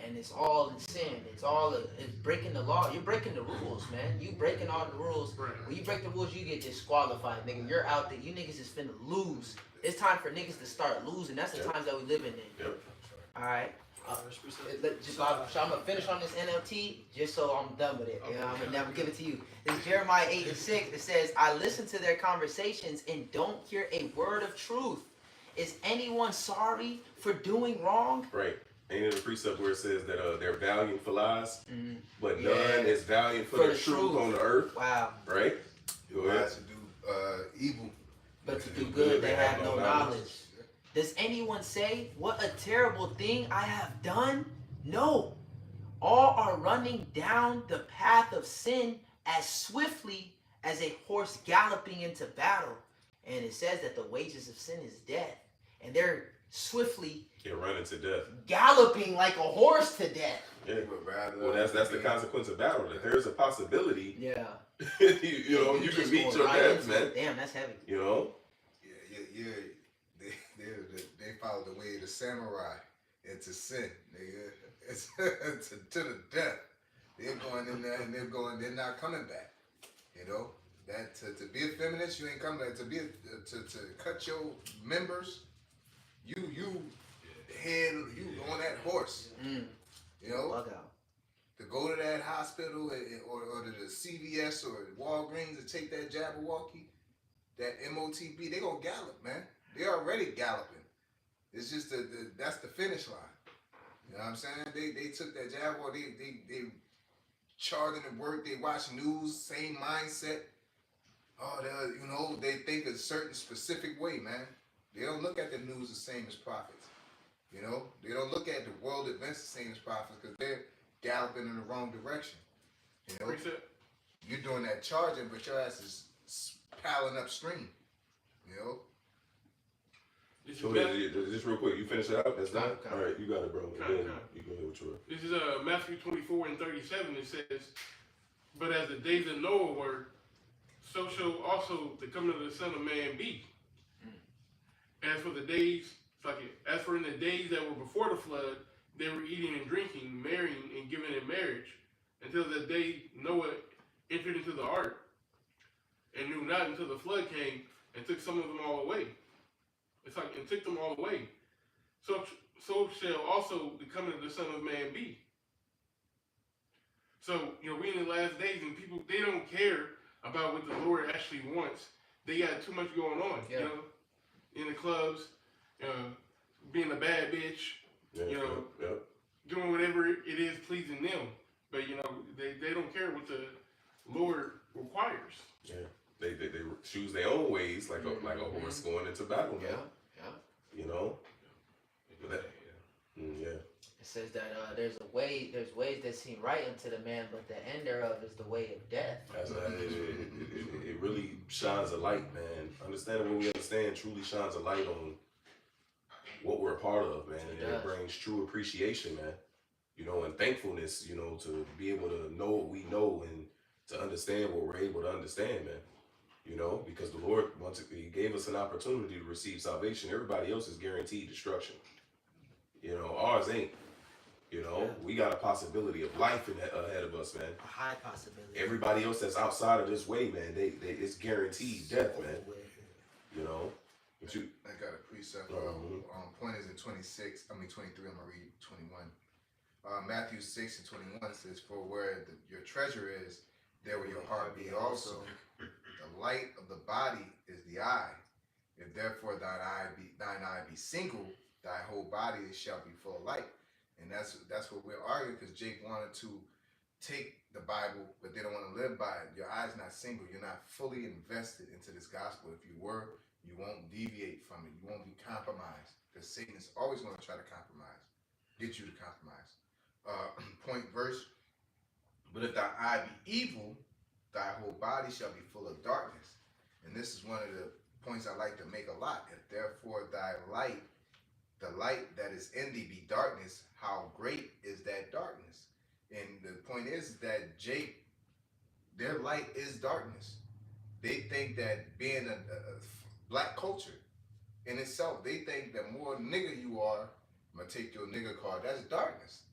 and it's all in sin. It's breaking the law. You're breaking the rules, man. You breaking all the rules. When you break the rules, you get disqualified, nigga. You're out there. You niggas is finna lose. It's time for niggas to start losing. That's the times that we living in. Yep. All right. First precept. So I'm gonna finish on this NLT just so I'm done with it. You know, I'm gonna never give it to you. This is Jeremiah 8:6. It says, "I listen to their conversations and don't hear a word of truth. Is anyone sorry for doing wrong?" Right. Ain't it a precept where it says that they're valiant for lies, but Yeah. none is valiant for the truth on the earth? Wow. Right? Go ahead. Wise to do evil. But to do good, they have no knowledge. Does anyone say, "What a terrible thing I have done"? No. All are running down the path of sin as swiftly as a horse galloping into battle. And it says that the wages of sin is death. And they're swiftly You're running to death. galloping like a horse to death. Yeah. They would rather Well, that's the consequence of battle. That there's a possibility, Yeah. you know, you can just meet going your right death, into man. it. Damn, that's heavy. You know? Yeah. They follow the way of the samurai into sin, nigga. It's to the death. They're going in there and they're not coming back. You know? That to be a feminist, you ain't coming back. To cut your members, you on that horse. You know? Bug out. To go to that hospital or to the CVS or Walgreens and take that Jabberwocky, that MOTB, they gonna gallop, man. They already galloping. It's just that's the finish line. You know what I'm saying? They took that Jabberwocky, they charging at work, they watch news, same mindset. Oh, they think a certain specific way, man. They don't look at the news the same as prophets. You know, they don't look at the world events the same as prophets because they're galloping in the wrong direction. You know, Precept. you're doing that charging, but your ass is piling upstream. You know, This is So Matthew, just real quick, you finish it out? That's done? Okay. All right, you got it, bro. And Okay. then you go ahead with your... this is Matthew 24:37. It says, "But as the days of Noah were, so shall also the coming of the Son of Man be. As for in the days that were before the flood, they were eating and drinking, marrying and giving in marriage, until the day Noah entered into the ark, and knew not until the flood came and took some of them all away." And took them all away. So shall also the coming of the Son of Man be. So, we in the last days, and people, they don't care about what the Lord actually wants. They got too much going on, Yeah. in the clubs, being a bad bitch, Yep. doing whatever it is pleasing them. But, they don't care what the Lord requires. Yeah. They choose their own ways like a horse going into battle, man. Yeah. You know? Yeah. It says that there's ways that seem right unto the man, but the end thereof is the way of death. It really shines a light, man. Understanding what we understand truly shines a light on what we're a part of, man. And it brings true appreciation, man. And thankfulness, to be able to know what we know and to understand what we're able to understand, man. Because the Lord He gave us an opportunity to receive salvation. Everybody else is guaranteed destruction. Ours ain't. We got a possibility of life ahead of us, man. A high possibility. Everybody else that's outside of this way, man, it's guaranteed death, man. But you, I got a precept. Point is in 23. I'm gonna read 21. Matthew 6:21 says, "For where your treasure is, there will your heart be also. The light of the body is the eye. If therefore thine eye be single, thy whole body shall be full of light." And that's what we're arguing, because Jake wanted to take the Bible, but they don't want to live by it. Your eye's not single. You're not fully invested into this gospel. If you were, you won't deviate from it. You won't be compromised, because Satan is always going to try to compromise, get you to compromise. Point verse. "But if thy eye be evil, thy whole body shall be full of darkness." And this is one of the points I like to make a lot. "If therefore thy light, the light that is in thee, be darkness, how great is that darkness?" And the point is that their light is darkness. They think that being a black culture in itself, they think that more nigga you are, I'm gonna take your nigga card, that's darkness.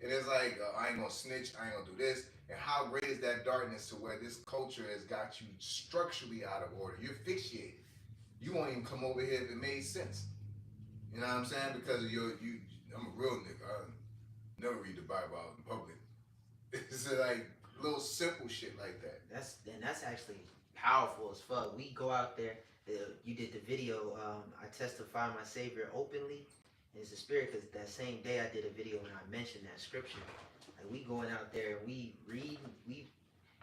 And it's like, I ain't gonna snitch, I ain't gonna do this. And how great is that darkness to where this culture has got you structurally out of order? You're asphyxiated. You won't even come over here if it made sense. You know what I'm saying? Because I'm a real nigga. I never read the Bible out in public. It's like little simple shit like that. That's actually powerful as fuck. We go out there. You did the video. I testify my Savior openly. It's the Spirit, because that same day I did a video and I mentioned that scripture. Like, we going out there and we read. We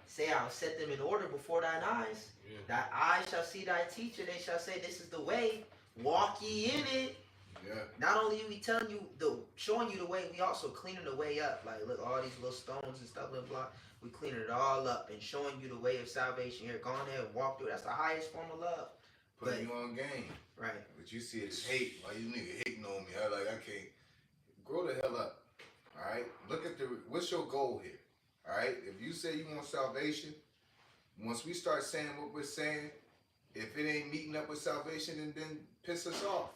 say, "I'll set them in order before thine eyes. Yeah. Thy eyes shall see thy teacher. They shall say, This is the way. Walk ye in it." Yeah. Not only are we telling you showing you the way, we also cleaning the way up. Like, look, all these little stones and stuff, little block. We cleaning it all up and showing you the way of salvation. Here, go on there and walk through it. That's the highest form of love. Putting you on game. Right. But you see it as hate. Why you nigga hating on me? I can't. Grow the hell up. All right. Look at what's your goal here? All right. If you say you want salvation, once we start saying what we're saying, if it ain't meeting up with salvation, then piss us off.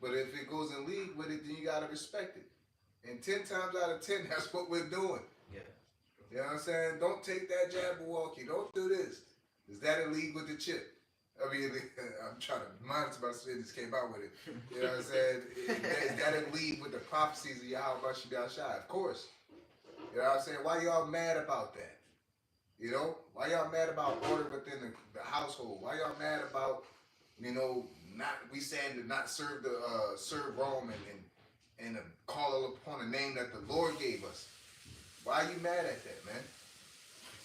But if it goes in league with it, then you gotta respect it. And 10 times out of 10, that's what we're doing. Yeah. You know what I'm saying? Don't take that Jabberwocky. Don't do this. Is that in league with the chip? I mean, I'm trying to monitor my shit just came out with it. You know what I'm saying? Is that in league with the prophecies of Yahweh Shai? Of course. You know what I'm saying? Why y'all mad about that? You know? Why y'all mad about order within the household? Why y'all mad about, we saying to not serve Rome and call upon a name that the Lord gave us? Why are you mad at that, man?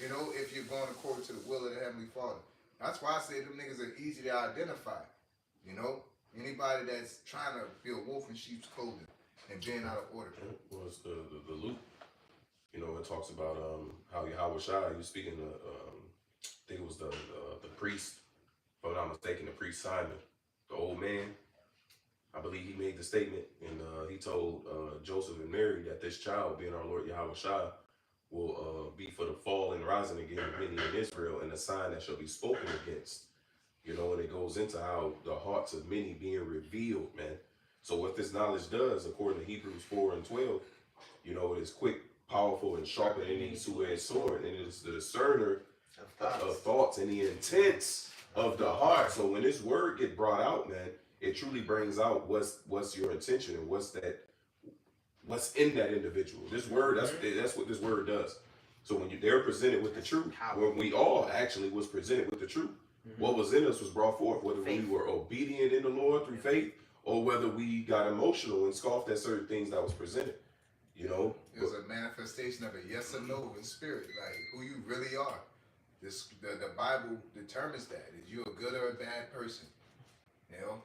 You know, if you're going according to the will of the Heavenly Father. That's why I say them niggas are easy to identify. You know? Anybody that's trying to be a wolf in sheep's clothing and being out of order. Well, it's the Luke. You know, it talks about how Yahweh Shai, he was speaking to, I think it was the priest, if I'm not mistaken, the priest Simon, the old man. I believe he made the statement, and he told Joseph and Mary that this child, being our Lord Yahweh Shai, will be for the fall and rising again of many in Israel, and a sign that shall be spoken against. You know, and it goes into how the hearts of many being revealed, man. So what this knowledge does, according to Hebrews 4:12, you know, it is quick, powerful, and sharper than any two-edged sword, and it is the discerner of thoughts and the intents of the heart. So when this word get brought out, man, it truly brings out what's your intention and what's in that individual. This word, that's what this word does. So when they're presented with the truth, when we all actually was presented with the truth, what was in us was brought forth, whether we were obedient in the Lord through faith, or whether we got emotional and scoffed at certain things that was presented. You know, it was a manifestation of a yes or no in spirit, like who you really are. The Bible determines that. Is you a good or a bad person? You know.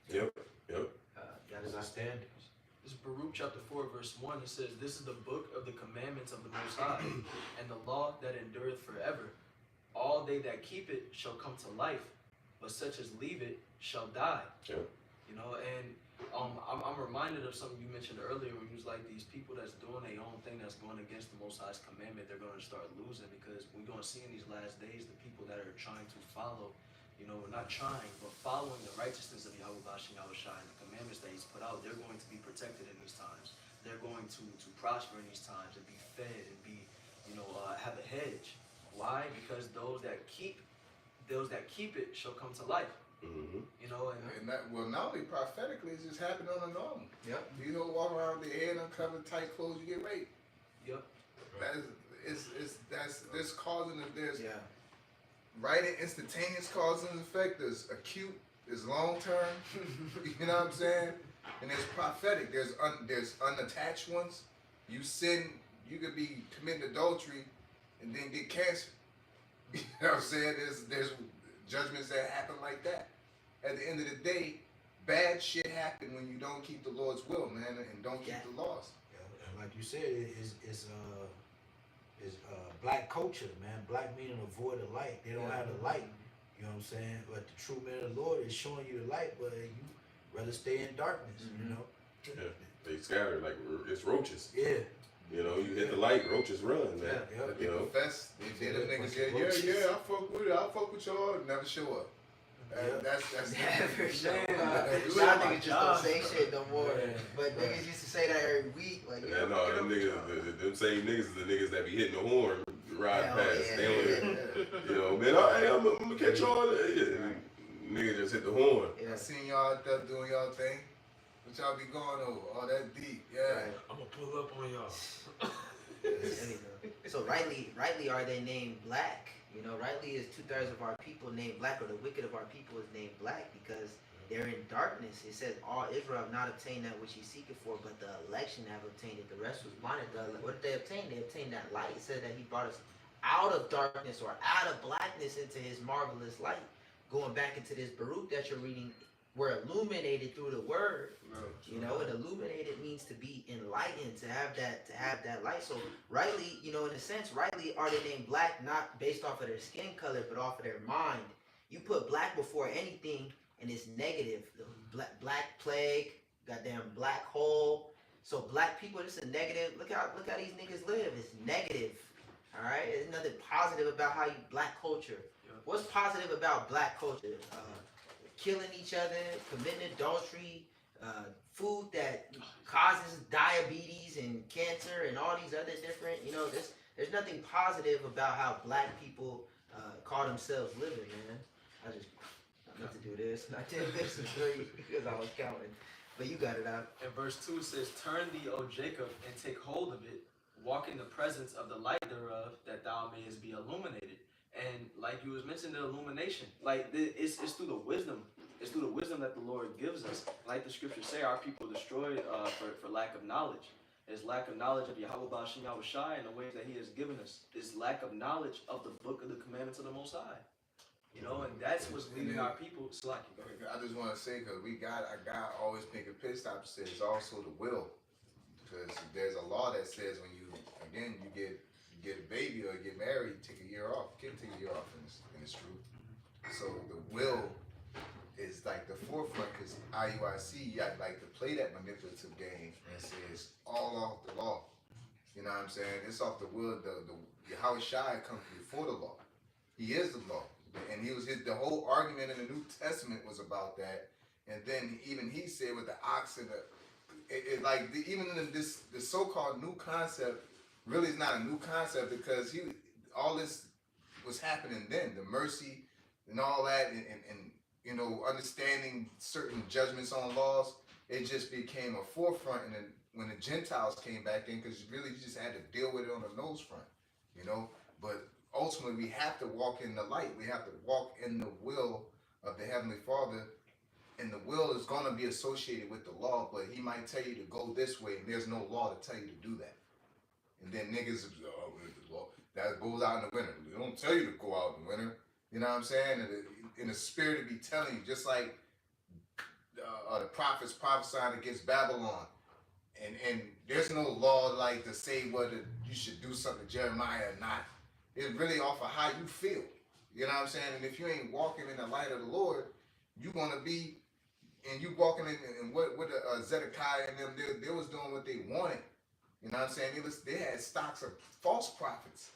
Yep. That is our standard. This is Baruch chapter 4, verse 1. It says, "This is the book of the commandments of the Most High, and the law that endureth forever. All they that keep it shall come to life, but such as leave it shall die." Yeah. You know, and I'm reminded of something you mentioned earlier when you was like, these people that's doing their own thing that's going against the Most High's commandment, they're going to start losing, because we're going to see in these last days the people that are trying to follow, you know, not trying, but following the righteousness of Yahweh Shai and the commandments that he's put out. They're going to be protected in these times. They're going to prosper in these times and be fed and be, you know, have a hedge. Why? Because those that keep it shall come to life. Mm-hmm. You know, and that, well, not only prophetically, it's just happening on the normal. Yep. You don't walk around with your head uncovered, tight clothes, you get raped. Yep. There's causing there's Yeah. right and instantaneous cause and effect. There's acute, there's long term. You know what I'm saying? And there's prophetic. There's unattached ones. You sin, you could be committing adultery and then get cancer. You know what I'm saying? There's judgments that happen like that. At the end of the day, bad shit happen when you don't keep the Lord's will, man, and don't keep the laws. Yeah, and like you said, it's black culture, man. Black meaning avoid the light. They don't have the light. You know what I'm saying? But the true man of the Lord is showing you the light, but you rather stay in darkness. You know. Yeah, they scatter like it's roaches. Yeah. You know, you hit the light, roaches run, man. Yeah. You know, Confess. They the niggas yeah, I fuck with y'all, never show up. That's Never show up. Yeah. Y'all niggas just don't say shit no more. Yeah. But niggas used to say that every week. Like, yeah, no, them niggas, them same niggas is the niggas that be hitting the horn, riding past. Yeah, They don't, yeah. you know, man, I'm gonna catch y'all. Yeah. Nigga just hit the horn. Yeah. I seen y'all out there doing y'all thing. What y'all be going over? Oh, that's deep. Yeah. Right. I'm gonna pull up on y'all. There you go. So rightly are they named black? You know, rightly is 2/3 of our people named black, or the wicked of our people is named black because they're in darkness. It says all Israel have not obtained that which he seeketh for, but the election have obtained it. The rest was blinded. What did they obtain? They obtained that light. It said that he brought us out of darkness or out of blackness into his marvelous light. Going back into this Baruch that you're reading, we're illuminated through the word. You know, and illuminated means to be enlightened, to have that light. So rightly, you know, in a sense, rightly are they named black, not based off of their skin color, but off of their mind. You put black before anything, and it's negative. The black plague, goddamn black hole. So black people, this is a negative. Look how these niggas live. It's negative. All right, there's nothing positive about how you black culture. What's positive about black culture? Killing each other, committing adultery, food that causes diabetes and cancer and all these other different, you know, there's nothing positive about how black people call themselves living, man. I meant to do this, and I did this because I was counting. But you got it out. And verse 2 says, Turn thee, O Jacob, and take hold of it. Walk in the presence of the light thereof, that thou mayest be illuminated. And like you was mentioning, the illumination, like it's through the wisdom. It's through the wisdom that the Lord gives us. Like the scriptures say, our people are destroyed for lack of knowledge. It's lack of knowledge of Yahweh Ba'ashim Yahushai and the ways that he has given us. It's lack of knowledge of the book of the commandments of the Most High. You know, and that's what's leading our people. Slaki, go ahead. I just want to say, because I got always make a pit stop to say it's also the will. Because there's a law that says when you get a baby or get married, you take a year off. You can't take a year off in this truth. So the will is like the forefront, because IUIC, you like to play that manipulative game and say it's all off the law. You know what I'm saying? It's off the will. The Yahweh Shai comes before the law. He is the law. And the whole argument in the New Testament was about that. And then even he said with the ox and even in the so-called new concept really is not a new concept, because all this was happening then, the mercy and all that, and you know, understanding certain judgments on laws, it just became a forefront. And then when the Gentiles came back in, because really you just had to deal with it on the nose front, you know. But ultimately we have to walk in the light. We have to walk in the will of the Heavenly Father. And the will is going to be associated with the law, but he might tell you to go this way, and there's no law to tell you to do that. And then niggas, the law, that goes out in the winter. They don't tell you to go out in the winter. You know what I'm saying? And in the spirit to be telling you, just like the prophets prophesying against Babylon. And there's no law like to say whether you should do something to Jeremiah or not. It's really off of how you feel. You know what I'm saying? And if you ain't walking in the light of the Lord, you're going to be, and you walking in what Zedekiah and them, they was doing what they wanted. You know what I'm saying? They had stocks of false prophets,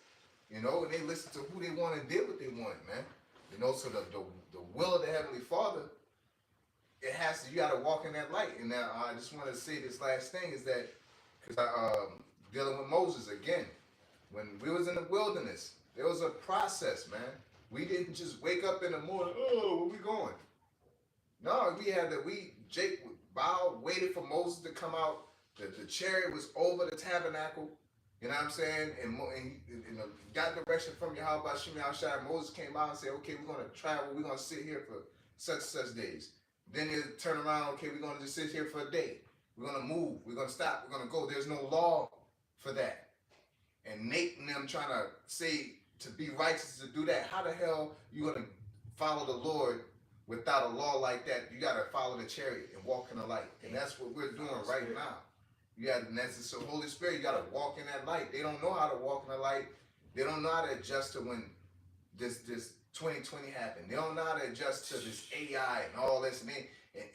you know, and they listened to who they wanted and did what they wanted, man. You know, so the will of the Heavenly Father, you got to walk in that light. And now I just want to say this last thing is that, because dealing with Moses again, when we was in the wilderness, there was a process, man. We didn't just wake up in the morning, oh, where we going? No, Jake bowed, waited for Moses to come out. The chariot was over the tabernacle. You know what I'm saying? And got direction from Yahweh Ba'ashim Yahushai. Moses came out and said, okay, we're going to travel. We're going to sit here for such days. Then they turn around, okay, we're going to just sit here for a day. We're going to move. We're going to stop. We're going to go. There's no law for that. And Nate and them trying to say to be righteous to do that. How the hell you going to follow the Lord without a law like that? You got to follow the chariot and walk in the light. And that's what we're doing right now. So Holy Spirit, you got to walk in that light. They don't know how to walk in the light. They don't know how to adjust to when this 2020 happened. They don't know how to adjust to this AI and all this.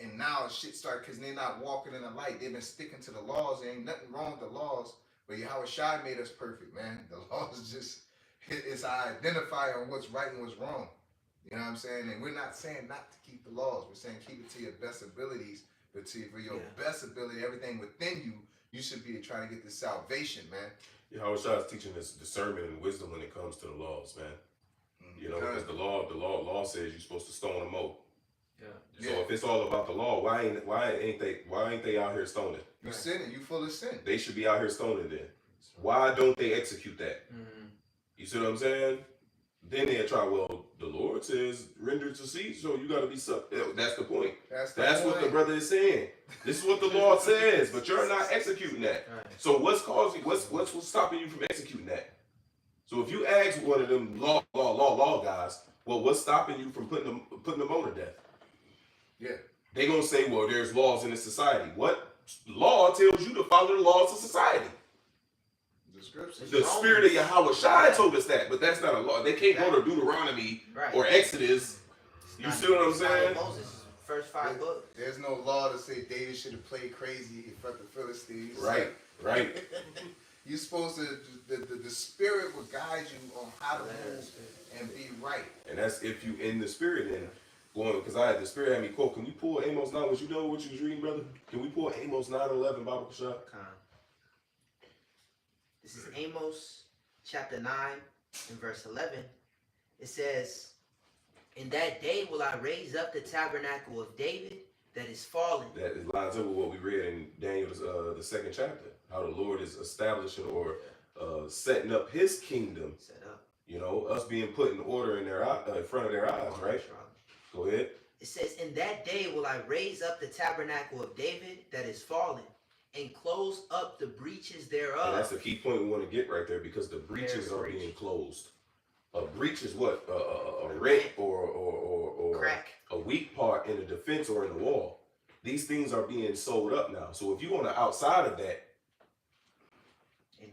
And now shit started because they're not walking in the light. They've been sticking to the laws. There ain't nothing wrong with the laws. But Yahweh Shai made us perfect, man. The laws is just, it's our identifier on what's right and what's wrong. You know what I'm saying? And we're not saying not to keep the laws. We're saying keep it to your best abilities. But for your best ability, everything within you, you should be trying to get this salvation, man. Yahweh Shai is teaching us discernment and wisdom when it comes to the laws, man. You know, because the law says you're supposed to stone them out. So if it's all about the law, why ain't they out here stoning? You sinning, you full of sin. They should be out here stoning then. Why don't they execute that? Mm-hmm. You see what I'm saying? Then they'll try, well, the Lord says, render to cease, so you got to be That's the point. That's what the brother is saying. This is what the law says, but you're not executing that. Right. So what's stopping you from executing that? So if you ask one of them law guys, well, what's stopping you from putting them on to death? Yeah. They gonna say, well, there's laws in this society. What law tells you to follow the laws of society? The scriptures. The spirit of Yahweh Shai told us that, but that's not a law. They can't go to Deuteronomy or Exodus. You see what I'm saying? Moses' first 5 books. There's no law to say David should have played crazy in front of the Philistines. Right. You're supposed to, the spirit will guide you on how to move and be right. And that's if you in the spirit and going, because the spirit had me quote, can we pull Amos 9? Was you know what you was reading, brother? Can we pull Amos 9:11, Bible shop? This is Amos chapter 9 and verse 11. It says, in that day will I raise up the tabernacle of David that is fallen. That lines up with what we read in Daniel's the 2nd chapter. How the Lord is establishing or setting up his kingdom. Set up. You know, us being put in order in front of their eyes, right? Go ahead. It says, in that day will I raise up the tabernacle of David that is fallen, and close up the breaches thereof. And that's the key point we want to get right there, because the breaches are being closed. A breach is what? A rent or crack. A weak part in the defense or in the wall. These things are being sold up now. So if you're on the outside of that,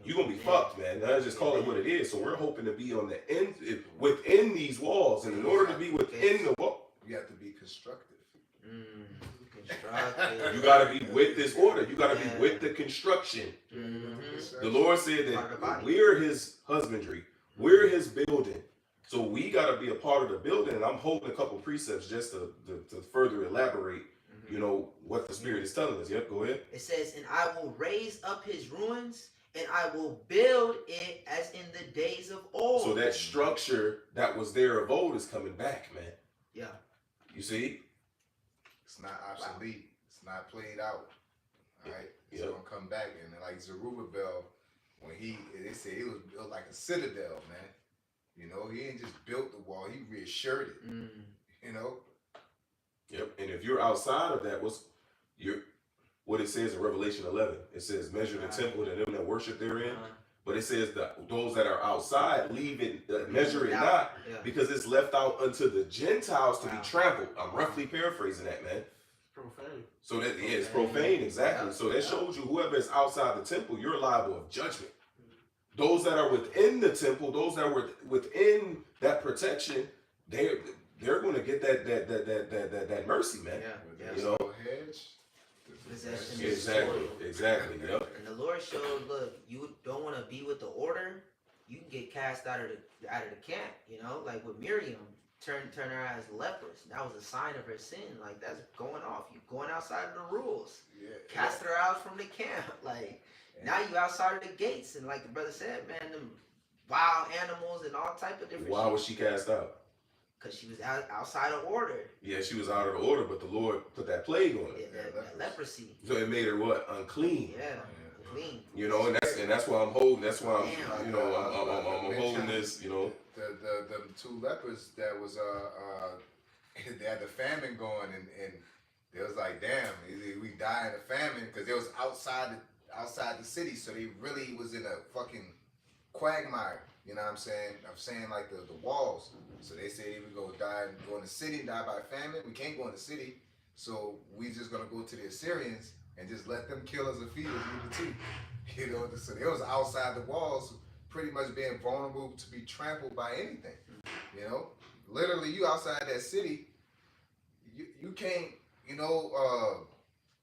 you're going to be fucked, man. Let's just call it what it is. So we're hoping to be on the end, within these walls. And in order to be within the wall, you have to be constructive. Constructive. You got to be with this order. You got to be with the construction. Mm-hmm. The Lord said that we're his husbandry. We're his building. So we got to be a part of the building. And I'm holding a couple precepts just to further elaborate, you know, what the Spirit is telling us. Yep, go ahead. It says, and I will raise up his ruins, and I will build it as in the days of old. So that structure that was there of old is coming back, man. Yeah. You see? It's not obsolete. It's not played out. All right? It's Yep. going to come back. And like Zerubbabel, when they said it was built like a citadel, man. You know, he ain't just built the wall, he reassured it. You know? Yep. And if you're outside of that, what it says in Revelation 11, it says, measure the temple and them that worship therein. But it says that those that are outside, leave it, measure it not, because it's left out unto the Gentiles to be trampled. I'm roughly paraphrasing that, man. Profane. So that it's profane, exactly. So that shows you whoever is outside the temple, you're liable of judgment. Those that are within the temple, those that were within that protection, they're going to get that mercy, man. Yeah. You know? Hedge. Exactly. Yep. And the Lord showed, look, you don't want to be with the order, you can get cast out of the camp. You know, like with Miriam, turn her as leprous. That was a sign of her sin. Like, that's going off. You going outside of the rules. Yeah. Cast her out from the camp. Like, now you outside of the gates. And like the brother said, man, them wild animals and all type of different. Why was she cast out? Because she was outside of order. Yeah, she was out of the order, but the Lord put that plague on her. Yeah, that leprosy. So it made her what? Unclean. Yeah, unclean. You know, and that's why I'm holding. That's why I'm, you know, I'm holding this. You know, the 2 lepers that was they had the famine going, and they was like, damn, we die in a famine, because they was outside the city, so they really was in a fucking quagmire. You know what I'm saying? I'm saying like the walls. So they say we go in the city, die by famine. We can't go in the city, so we just gonna go to the Assyrians and just let them kill us and feed us with the tea. You know, so they was outside the walls, pretty much being vulnerable to be trampled by anything. You know, literally, you outside that city, you can't, you know,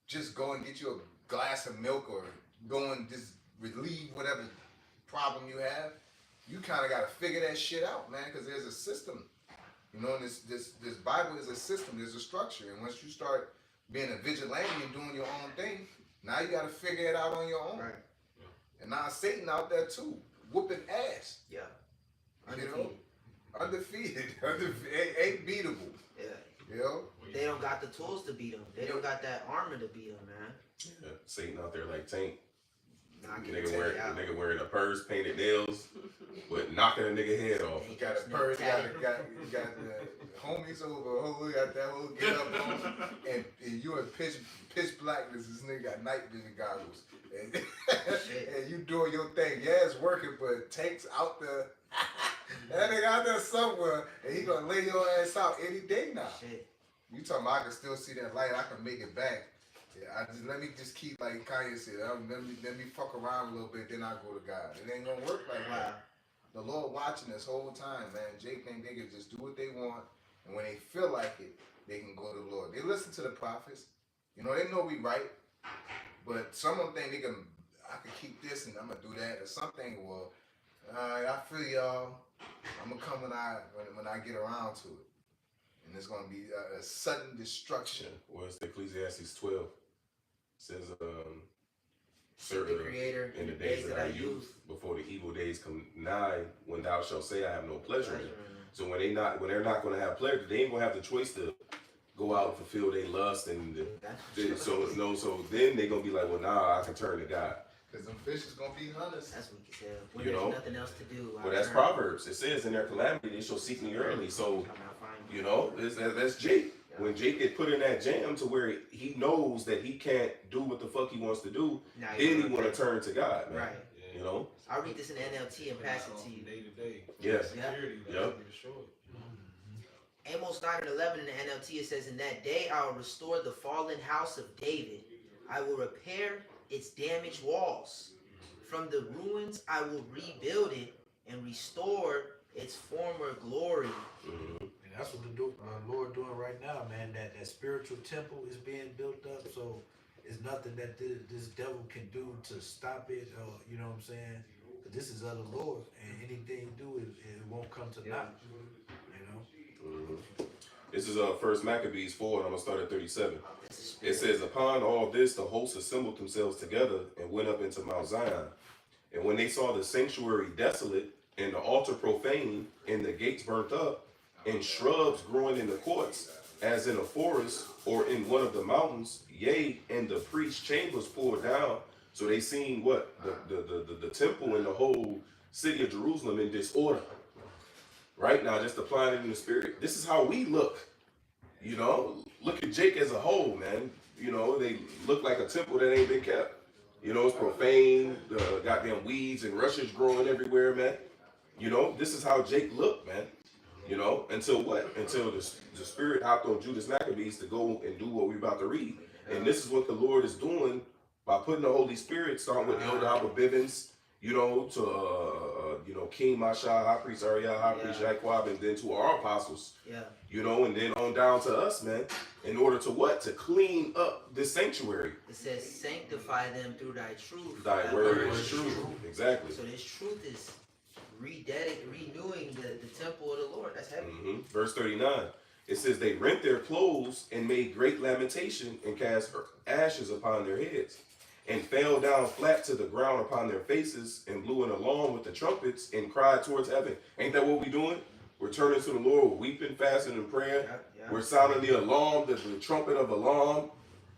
just go and get you a glass of milk or go and just relieve whatever problem you have. You kind of got to figure that shit out, man, because there's a system. You know, and this Bible is a system. There's a structure. And once you start being a vigilante and doing your own thing, now you got to figure it out on your own. Right. And now Satan out there too, whooping ass. Yeah. You know, undefeated, ain't beatable. Yeah. Yo, They don't got the tools to beat them. They don't got that armor to beat them, man. Yeah, Satan out there like Tank. Nah, I can Nigga tell wearing, you out. nigga wearing a purse, painted nails, but knocking a nigga head off. you got a purse, you got the homies over, you got that whole get up on, and you in pitch blackness. This nigga got night vision goggles, and, and you doing your thing. Yeah, it's working, but Tank's out there. That nigga out there somewhere, and he gonna lay your ass out any day now. Shit. You talking about I can still see that light, I can make it back. Yeah, let me just keep, like Kanye said, let me fuck around a little bit, then I go to God. It ain't gonna work like that. The Lord watching this whole time, man. Jake think they can just do what they want, and when they feel like it, they can go to the Lord. They listen to the prophets. You know, they know we right, but some of them think I can keep this and I'm gonna do that, or something. Well, I feel y'all. I'm gonna come when I get around to it. And it's going to be a sudden destruction. Well, it's Ecclesiastes 12. It says, The Creator in the days of thy youth, before the evil days come nigh, when thou shalt say, I have no pleasure in it. So when they're not going to have pleasure, they ain't going to have the choice to go out and fulfill their lust. And so then they're going to be like, well, nah, I can turn to God. Because them fish is going to be hunters. That's what you said. When You there's know? nothing else to do. Well, that's Proverbs. It says in their calamity, they shall seek me early. So, you know, that's Jake. When Jake get put in that jam to where he knows that he can't do what the fuck he wants to do, Now then he want to turn to God, man. Right. You know? I'll read this in NLT and pass it to you. Day to day. Yes. Security, Yep. for sure. Amos 9:11 in the NLT, it says, in that day I will restore the fallen house of David. I will repair its damaged walls. From the ruins I will rebuild it and restore its former glory. Mm-hmm. And that's what the Lord doing right now, man. That spiritual temple is being built up, so it's nothing that this devil can do to stop it. You know what I'm saying? But this is of the Lord, and anything you do, it won't come to naught. You know. Mm-hmm. This is 1 Maccabees 4, and I'm gonna start at 37. It says, upon all this, the hosts assembled themselves together and went up into Mount Zion. And when they saw the sanctuary desolate, and the altar profane, and the gates burnt up, and shrubs growing in the courts, as in a forest or in one of the mountains, yea, and the priest's chambers pulled down. So they seen what? The temple and the whole city of Jerusalem in disorder. Right now, just applying it in the spirit. This is how we look. You know, look at Jake as a whole, man. You know, they look like a temple that ain't been kept. You know, it's profane, goddamn weeds and rushes growing everywhere, man. You know, this is how Jake looked, man. You know, until what? Until the spirit hopped on Judas Maccabees to go and do what we're about to read. And this is what the Lord is doing by putting the Holy Spirit, starting with Elder Albert Bivens, you know, to, King Masha, High Priest Ariel, High Priest Jaquab, and then to our apostles. Yeah. You know, and then on down to us, man, in order to what? To clean up this sanctuary. It says, sanctify them through thy truth. Thy word is true. Exactly. So this truth is renewing the temple of the Lord. That's heavy. Mm-hmm. Verse 39. It says, they rent their clothes and made great lamentation and cast ashes upon their heads, and fell down flat to the ground upon their faces, and blew an alarm with the trumpets and cried towards heaven. Ain't that what we doing? We're turning to the Lord, weeping, fasting, and praying. Yeah. We're sounding the alarm, the trumpet of alarm,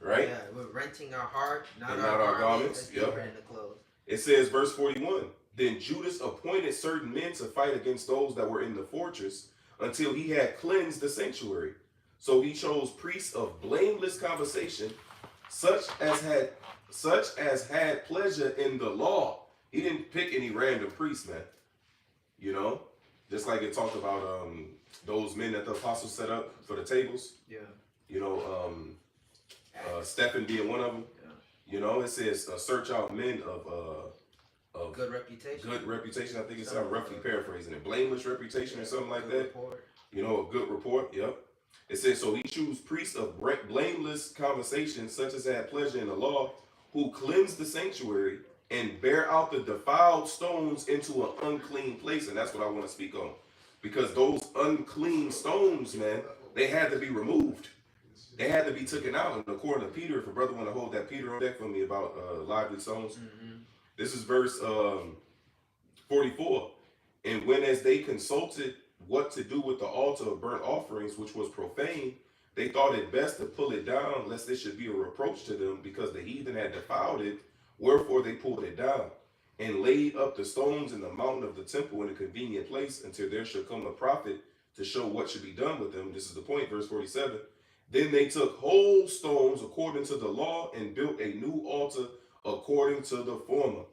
right? Yeah, we're renting our heart, not And our not our garments. garments. Yep. Renting the clothes. It says, verse 41, then Judas appointed certain men to fight against those that were in the fortress until he had cleansed the sanctuary. So he chose priests of blameless conversation, such as had pleasure in the law. He didn't pick any random priest, man. You know, just like it talked about those men that the apostles set up for the tables. Yeah. You know, Stephen being one of them. Yeah. You know, it says search out men of Good reputation. good reputation. I think it's I'm roughly paraphrasing it. Blameless reputation or something like Good that. report. You know, a good report. Yep. It says, so he chose priests of blameless conversation, such as had pleasure in the law, who cleanse the sanctuary and bear out the defiled stones into an unclean place. And that's what I want to speak on. Because those unclean stones, man, they had to be removed. They had to be taken out. And according to Peter, if a brother want to hold that Peter on deck for me about lively stones, this is verse 44. And when as they consulted what to do with the altar of burnt offerings, which was profane, they thought it best to pull it down, lest it should be a reproach to them, because the heathen had defiled it. Wherefore they pulled it down, and laid up the stones in the mountain of the temple in a convenient place, until there should come a prophet to show what should be done with them. This is the point, verse 47. Then they took whole stones according to the law, and built a new altar according to the former.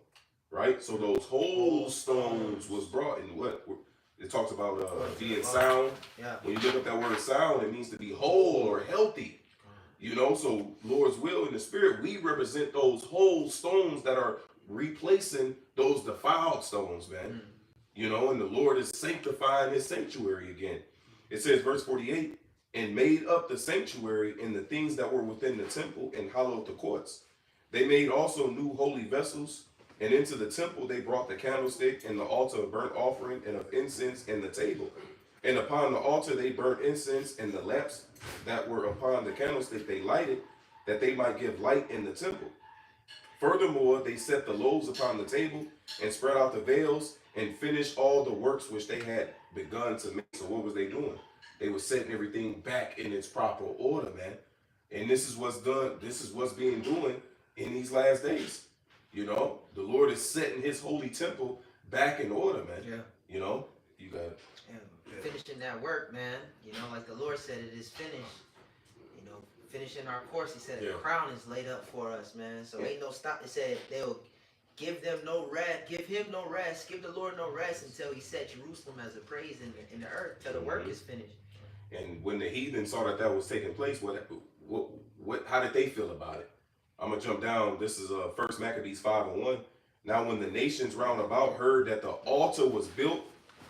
Right? So those whole stones was brought in what? It talks about being sound. Yeah. When you look up that word sound, it means to be whole or healthy. You know, so Lord's will in the spirit, we represent those whole stones that are replacing those defiled stones, man. You know, and the Lord is sanctifying his sanctuary again. It says, verse 48, and made up the sanctuary and the things that were within the temple, and hallowed the courts. They made also new holy vessels, and into the temple they brought the candlestick and the altar of burnt offering and of incense and the table. And upon the altar they burnt incense, and the lamps that were upon the candlestick they lighted, that they might give light in the temple. Furthermore, they set the loaves upon the table, and spread out the veils, and finished all the works which they had begun to make. So what was they doing? They were setting everything back in its proper order, man. And this is what's done. This is what's being done in these last days. You know, the Lord is setting his holy temple back in order, man. Yeah. You know, you got it. And finishing that work, man. You know, like the Lord said, it is finished. You know, finishing our course. He said a crown is laid up for us, man. So ain't no stop. It said they'll give them no rest, give him no rest, give the Lord no rest until he set Jerusalem as a praise in the earth, till the work is finished. And when the heathen saw that that was taking place, how did they feel about it? I'm gonna jump down. This is 1 Maccabees 5:1. Now, when the nations round about heard that the altar was built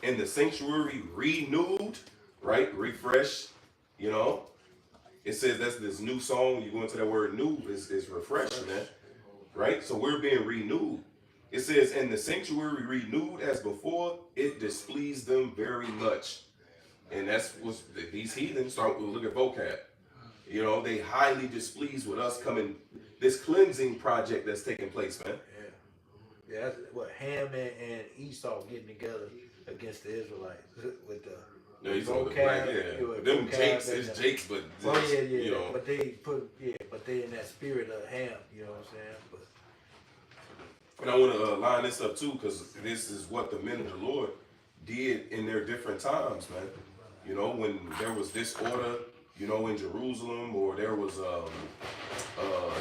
and the sanctuary renewed, right, refreshed, you know, it says that's this new song. When you go into that word "new," is refreshed, man, right? So we're being renewed. It says, and the sanctuary renewed as before, it displeased them very much. And that's what these heathens start to look at vocab. You know, they highly displeased with us coming, this cleansing project that's taking place, man. Yeah, that's what Ham and Esau getting together against the Israelites with the No, he's on the black, them Jakes is Jakes, but you know. But they in that spirit of Ham, you know what I'm saying? But And I want to line this up too, because this is what the men of the Lord did in their different times, man. You know, when there was disorder, you know, in Jerusalem, or there was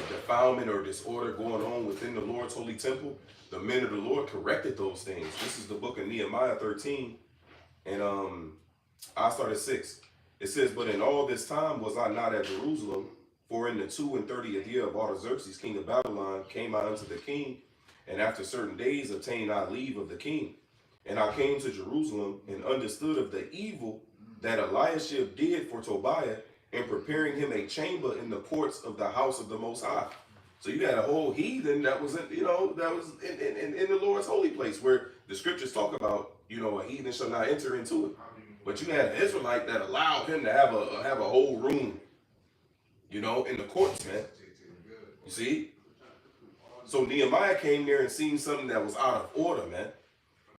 defilement or disorder going on within the Lord's holy temple, the men of the Lord corrected those things. This is the book of Nehemiah 13, and I start at 6. It says, but in all this time was I not at Jerusalem, for in the 32nd year of Artaxerxes, king of Babylon, came I unto the king, and after certain days obtained I leave of the king. And I came to Jerusalem, and understood of the evil that Eliashib did for Tobiah, in preparing him a chamber in the courts of the house of the Most High. So you had a whole heathen that was in, you know, that was in the Lord's holy place, where the scriptures talk about, you know, a heathen shall not enter into it. But you had an Israelite that allowed him to have a whole room, you know, in the courts, man. You see? So Nehemiah came there and seen something that was out of order, man.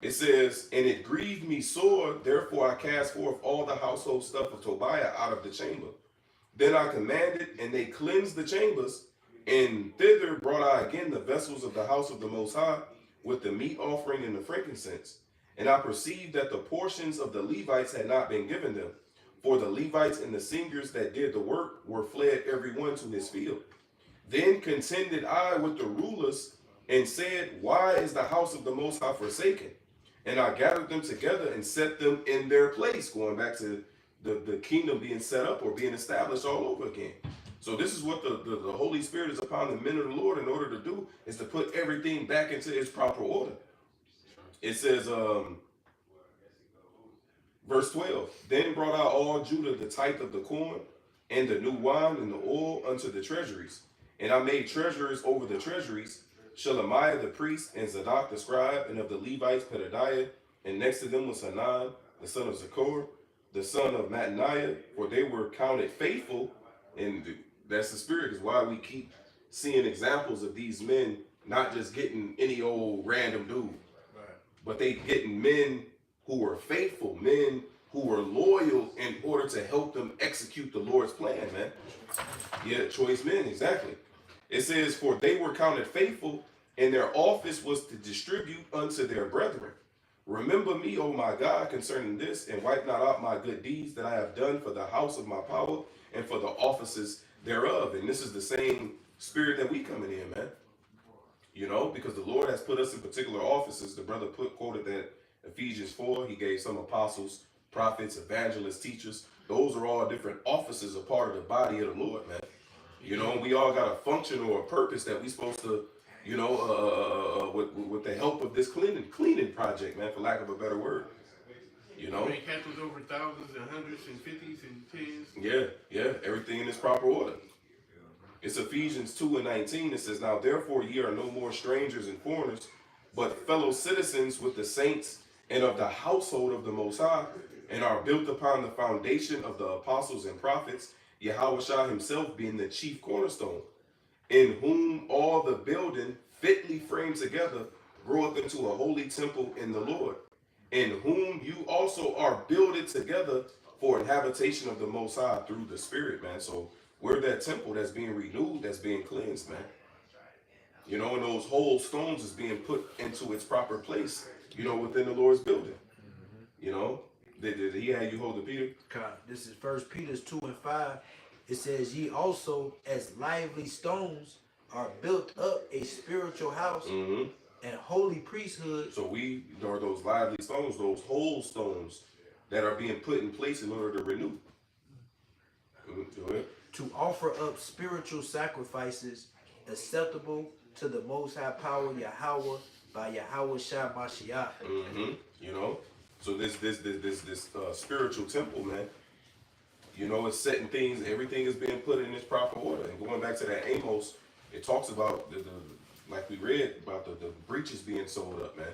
It says, and it grieved me sore, therefore I cast forth all the household stuff of Tobiah out of the chamber. Then I commanded, and they cleansed the chambers, and thither brought I again the vessels of the house of the Most High, with the meat offering and the frankincense. And I perceived that the portions of the Levites had not been given them, for the Levites and the singers that did the work were fled every one to his field. Then contended I with the rulers, and said, why is the house of the Most High forsaken? And I gathered them together and set them in their place, going back to the kingdom being set up or being established all over again. So this is what the Holy Spirit is upon the men of the Lord in order to do, is to put everything back into its proper order. It says, verse 12, then brought out all Judah the tithe of the corn, and the new wine and the oil unto the treasuries. And I made treasurers over the treasuries, Shelemiah the priest, and Zadok the scribe, and of the Levites Pedadiah, and next to them was Hanan, the son of Zakur, the son of Mattaniah, for they were counted faithful. And that's the spirit, is why we keep seeing examples of these men not just getting any old random dude, but they getting men who were faithful, men who were loyal in order to help them execute the Lord's plan, man. Yeah, choice men, exactly. It says, for they were counted faithful, and their office was to distribute unto their brethren. Remember me, O my God, concerning this, and wipe not out my good deeds that I have done for the house of my power and for the offices thereof. And this is the same spirit that we coming in, man. You know, because the Lord has put us in particular offices. The brother quoted that Ephesians 4. He gave some apostles, prophets, evangelists, teachers. Those are all different offices, a part of the body of the Lord, man. You know, we all got a function or a purpose that we supposed to, you know, with the help of this cleaning project, man, for lack of a better word. You know, I mean, captains over thousands and hundreds and fifties and tens. yeah, everything in its proper order. It's Ephesians 2:19. It says, now therefore ye are no more strangers and foreigners, but fellow citizens with the saints and of the household of the Most High, and are built upon the foundation of the apostles and prophets, Yahushua himself being the chief cornerstone, in whom all the building fitly framed together groweth into a holy temple in the Lord, in whom you also are builded together for an habitation of the Most High through the Spirit, man. So we're that temple that's being renewed, that's being cleansed, man. You know, and those whole stones is being put into its proper place, you know, within the Lord's building. You know, did he have you hold the Peter? God, this is 1 Peter 2:5. It says, ye also as lively stones are built up a spiritual house and holy priesthood. So we are those lively stones, those whole stones that are being put in place in order to renew. Go ahead. To offer up spiritual sacrifices acceptable to the Most High Power Yahweh by Yahushua Mashiach. You know, so this spiritual temple, man. You know, it's setting things. Everything is being put in its proper order. And going back to that Amos, it talks about the like we read about the breaches being sold up, man.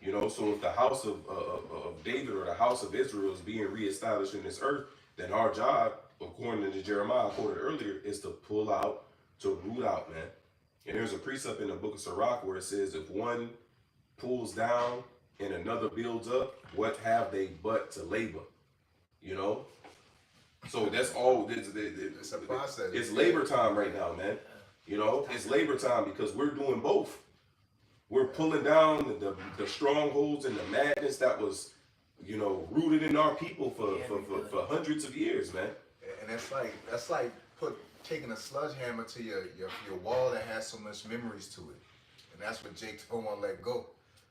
You know, so if the house of David or the house of Israel is being reestablished in this earth, then our job, according to Jeremiah quoted earlier, is to pull out, to root out, man. And there's a precept in the book of Sirach where it says, if one pulls down and another builds up, what have they but to labor? You know? So that's all, It's a process. It's labor time right now, man. You know, it's labor time because we're doing both. We're pulling down the strongholds and the madness that was, you know, rooted in our people for hundreds of years, man. And that's like taking a sledgehammer to your wall that has so much memories to it. And that's what Jake don't want to let go.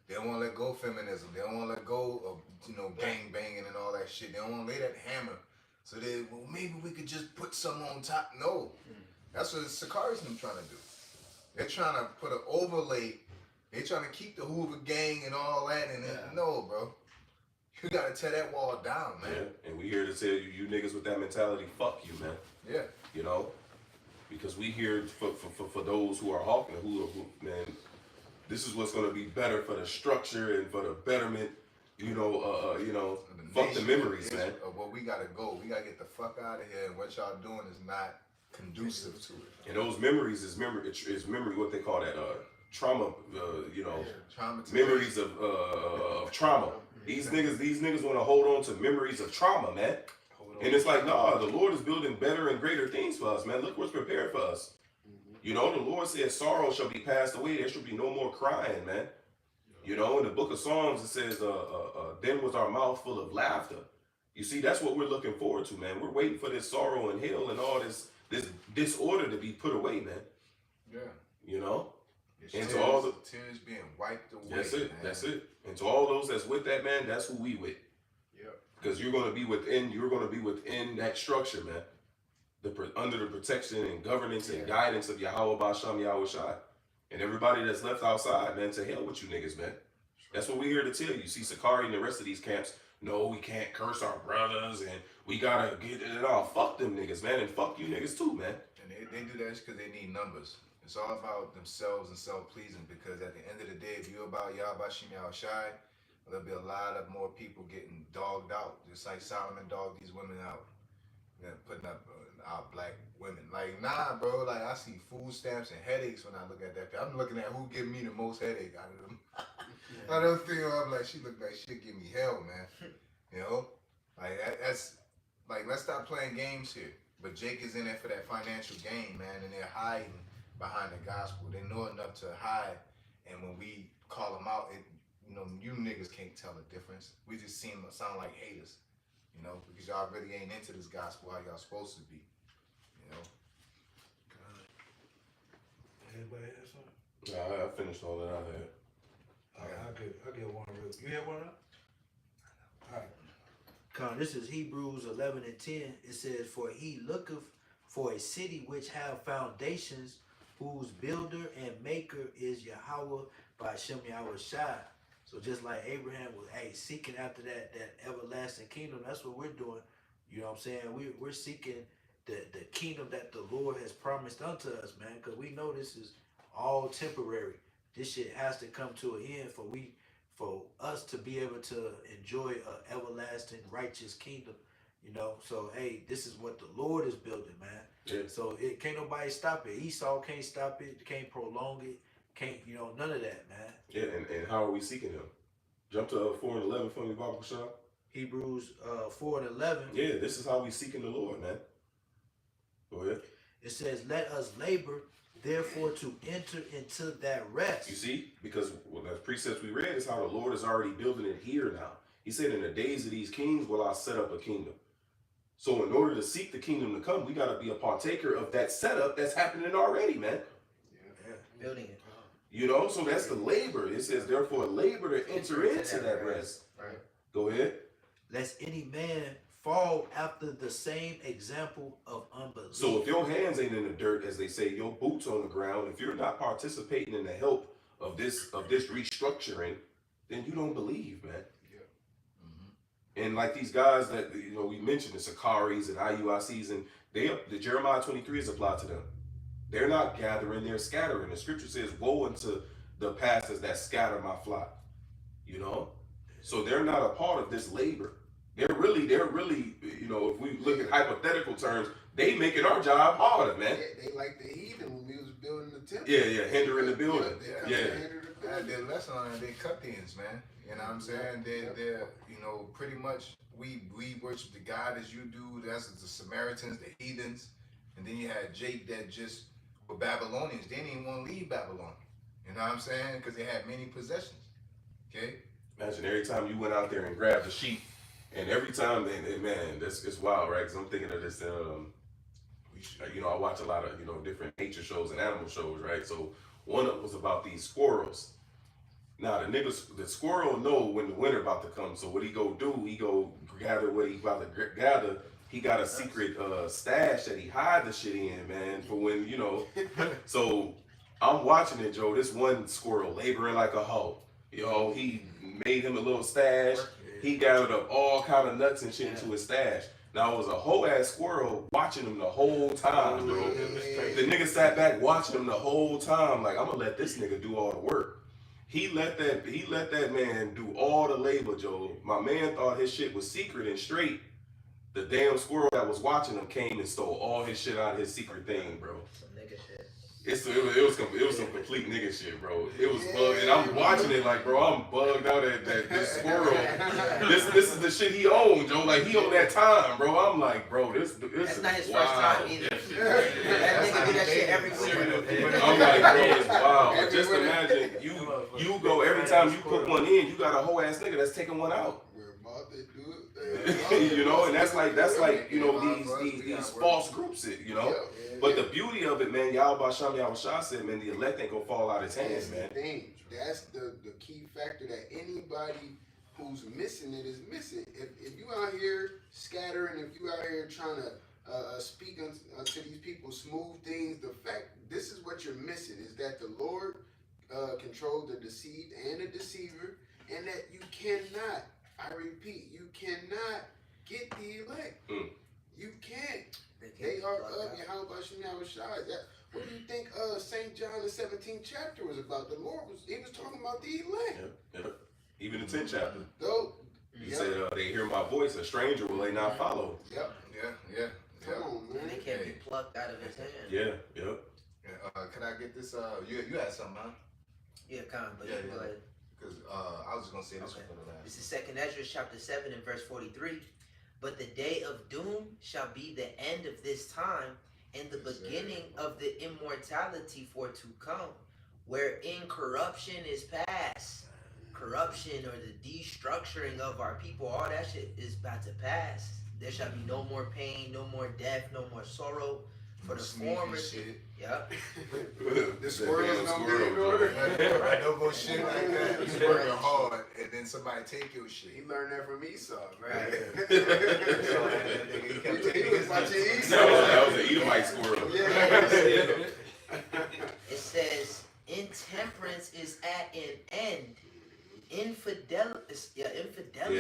They don't want to let go of feminism. They don't want to let go of, you know, gang banging and all that shit. They don't want to lay that hammer. So well, maybe we could just put something on top. No. That's what Sakari's them trying to do. They're trying to put an overlay. They're trying to keep the Hoover gang and all that. And no, bro. You got to tear that wall down, man. Yeah, and we here to tell you niggas with that mentality, fuck you, man. Yeah. You know? Because we here for those who are hawking, who man, this is what's going to be better for the structure and for the betterment, you know, fuck the memories, man. Well, we got to go. We got to get the fuck out of here. And what y'all doing is not conducive to it. And those memories is memory, what they call that, trauma, you know, memories of trauma. These niggas want to hold on to memories of trauma, man. And it's like, nah, the Lord is building better and greater things for us, man. Look what's prepared for us. You know, the Lord said sorrow shall be passed away. There shall be no more crying, man. You know, in the book of Psalms, it says, then was our mouth full of laughter. You see, that's what we're looking forward to, man. We're waiting for this sorrow and hell and all this disorder to be put away, man. Yeah. You know? And to all the tears being wiped away. That's it. And to all those that's with that, man, that's who we with. Yeah. Because you're gonna be within that structure, man. Under the protection and governance and guidance of Yahweh Basham Yahweh Shai. And everybody that's left outside, man, to hell with you niggas, man. That's what we're here to tell you. See, Sakari and the rest of these camps, no, we can't curse our brothers and we gotta get it all. Fuck them niggas, man, and fuck you niggas too, man. And they do that because they need numbers. It's all about themselves and self-pleasing, because at the end of the day, if you're about Yahweh Shai, there'll be a lot of more people getting dogged out, just like Solomon dogged these women out. Putting up our black women. Like, nah, bro, like, I see food stamps and headaches when I look at that. I'm looking at who give me the most headache out of them. I don't think I'm like, she look like she'll give me hell, man. You know? Like that's like, let's stop playing games here. But Jake is in there for that financial gain, man, and they're hiding behind the gospel. They know enough to hide, and when we call them out, you niggas can't tell the difference. We just sound like haters, because y'all really ain't into this gospel how y'all supposed to be, Anybody have something? Nah, I finished all that I had. I'll get one real. You have one up? All right. Con, this is Hebrews 11 and 10. It says, "For he looketh for a city which have foundations, whose builder and maker is Yahweh by Shem Yahweh Shai." So just like Abraham was seeking after that everlasting kingdom, that's what we're doing. You know what I'm saying? We're seeking the kingdom that the Lord has promised unto us, man, because we know this is all temporary. This shit has to come to an end for us to be able to enjoy an everlasting righteous kingdom. So this is what the Lord is building, man. Yeah. So it can't nobody stop it. Esau can't stop it, can't prolong it, can't none of that, man. Yeah, and how are we seeking him? Jump to 4 and 11 for me, Bible Shop. Hebrews 4 and 11. Yeah, this is how we seeking the Lord, man. Go ahead. It says, "Let us labor, therefore, to enter into that rest." You see, because the precepts we read is how the Lord is already building it here now. He said, "In the days of these kings will I set up a kingdom." So in order to seek the kingdom to come, we got to be a partaker of that setup that's happening already, man. Building it. So that's the labor. It says, "Therefore, labor to enter into that rest." Right. Go ahead. "Lest any man fall after the same example of unbelief." So if your hands ain't in the dirt, as they say, your boots on the ground, if you're not participating in the help of this restructuring, then you don't believe, man. And like these guys that we mentioned, the Sakaris and IUICs, and the Jeremiah 23 is applied to them. They're not gathering, they're scattering. The scripture says, "Woe unto the pastors that scatter my flock." So they're not a part of this labor. They're really, if we look at hypothetical terms, they making our job harder, man. They like the heathen when we was building the temple. Yeah, hindering the building. Yeah. I had their lesson on it. They Cuthians, man. You know what I'm saying? They're pretty much we worship the God as you do. That's the Samaritans, the heathens, and then you had Jake that just were Babylonians. They didn't even want to leave Babylon. You know what I'm saying? Because they had many possessions. Okay. Imagine every time you went out there and grabbed a sheep, and every time, man, it's wild, right? Because I'm thinking of this. I watch a lot of different nature shows and animal shows, right? So one of them was about these squirrels. Now the squirrel know when the winter about to come. So what he go do? He go gather what he about to gather. He got a secret stash that he hide the shit in, man, for when So I'm watching it, Joe. This one squirrel laboring like a hoe. He made him a little stash. He gathered up all kind of nuts and shit into his stash. Now it was a whole ass squirrel watching him the whole time, bro. The nigga sat back watching him the whole time, like, I'm gonna let this nigga do all the work. He let that man do all the labor, Joe. My man thought his shit was secret and straight. The damn squirrel that was watching him came and stole all his shit out of his secret thing, bro. Some nigga shit. It was some complete nigga shit, bro. It was bugged, and I'm watching it like, bro, I'm bugged out at this squirrel. This is the shit he owned, Joe. Like, he owned that time, bro. I'm like, bro, this That's is not his wild. first time either. That nigga do that shit every week. I'm like, bro, it's wild. But just imagine you go every time you put one in, you got a whole ass nigga that's taking one out. We're about to do it. And that's like these false groups, But the beauty of it, man, Yahweh Sham Yahweh Shah said, man, the elect ain't gonna fall out his hands, man. That's the key factor that anybody who's missing it is missing. If you out here scattering, if you out here trying to speak to these people smooth things, this is what you're missing, is that the Lord controls the deceived and the deceiver, and that you cannot, I repeat, you cannot get the elect. You can't. They are of Yahweh Shem Yahweh Shai. What do you think St. John the 17th chapter was about? The Lord was talking about the elect. Yep. Even the 10th chapter. Though He said, they hear my voice, a stranger will they not follow. Yep. Yeah. Come on, man. And they can't be plucked out of his hand. Yeah. Can I get this? You had something, huh? Yeah, but Yeah. go ahead. Because I was just gonna say this Okay. for the last. This is 2nd Ezra chapter 7 and verse 43. But the day of doom shall be the end of this time, and the beginning of the immortality for to come, wherein corruption is past. Corruption or the destructuring of our people, all that shit is about to pass. There shall be no more pain, no more death, no more sorrow. For the former shit. Yep. The squirrels don't be in order. No more shit like that. You working hard, and then somebody take your shit. He learned that from Esau. Right. He was watching Esau. That was an Edomite squirrel. Yeah. It says intemperance is at an end. Infidelity. Yeah,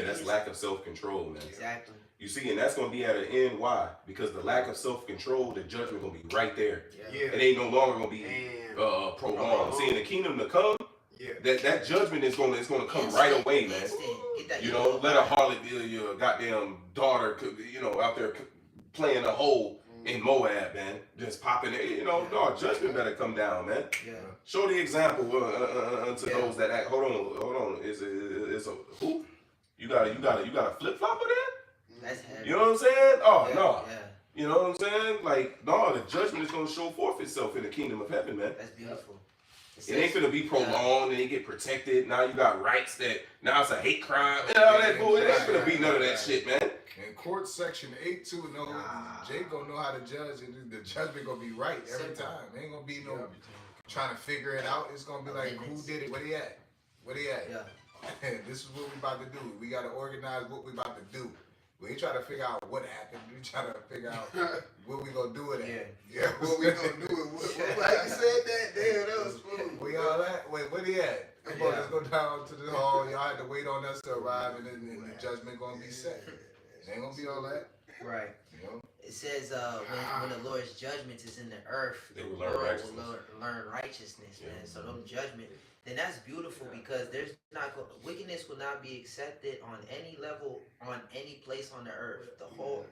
that's lack of self-control, man. Exactly. You see, and that's gonna be at an end. Why? Because the lack of self-control, the judgment gonna be right there. Yeah. It ain't no longer gonna be And prolonged. See, in the kingdom to come, yeah. that judgment is gonna come right away, man. Instant. Get that You know, let a harlot be your goddamn daughter, you know, out there playing a hole in Moab, man, just popping it. You know, no, judgment better come down, man. Yeah. Show the example unto Yeah. those that act. Hold on. Is a who? You got a flip flopper there? That's heavy. You know what I'm saying? Oh Yeah, no. Yeah. You know what I'm saying? Like, no, the judgment is gonna show forth itself in the kingdom of heaven, man. That's beautiful. It ain't gonna be prolonged and they get protected. Now you got rights that now it's a hate crime and all that bull. It ain't gonna be none of that shit, man. In court section 8-2, Jake gonna know how to judge, and the judgment gonna be right every Simple. time. Ain't gonna be no trying to figure it out. It's gonna be like, who did it? Where they at? Where they at? Yeah. This is what we about to do. We gotta organize what we about to do. We ain't trying to figure out what happened. We trying to figure out what we gonna do with it. Yeah. What we gonna do? Like you said that, damn, that was smooth. We all at? Wait, where they at? Come on, let's go down to the hall. Y'all had to wait on us to arrive, and then the judgment gonna be set. It ain't gonna be all that. Right. You know? It says when the Lord's judgment is in the earth, They the will learn Lord righteousness. will learn righteousness, man. Yeah. So them judgment, then that's beautiful because there's not wickedness will not be accepted on any level, on any place on the earth. The whole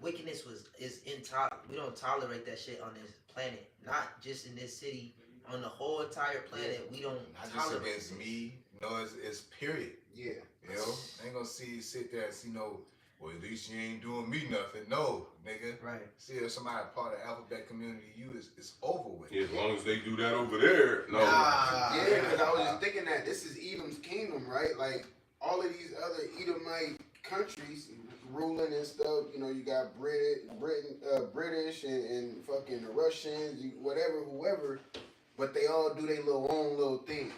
wickedness is intolerable. We don't tolerate that shit on this planet. Not just in this city, on the whole entire planet. We don't Not just tolerate against it. me. No, it's period. Yeah. You know? I ain't gonna sit there and see no, well, at least you ain't doing me nothing. No, nigga. Right. See if somebody part of the alphabet community, it's over with. Yeah, as long as they do that over there, no. Yeah, because I was just thinking that this is Edom's kingdom, right? Like all of these other Edomite countries ruling and stuff. You know, you got British and fucking the Russians, whatever, whoever. But they all do their own little thing.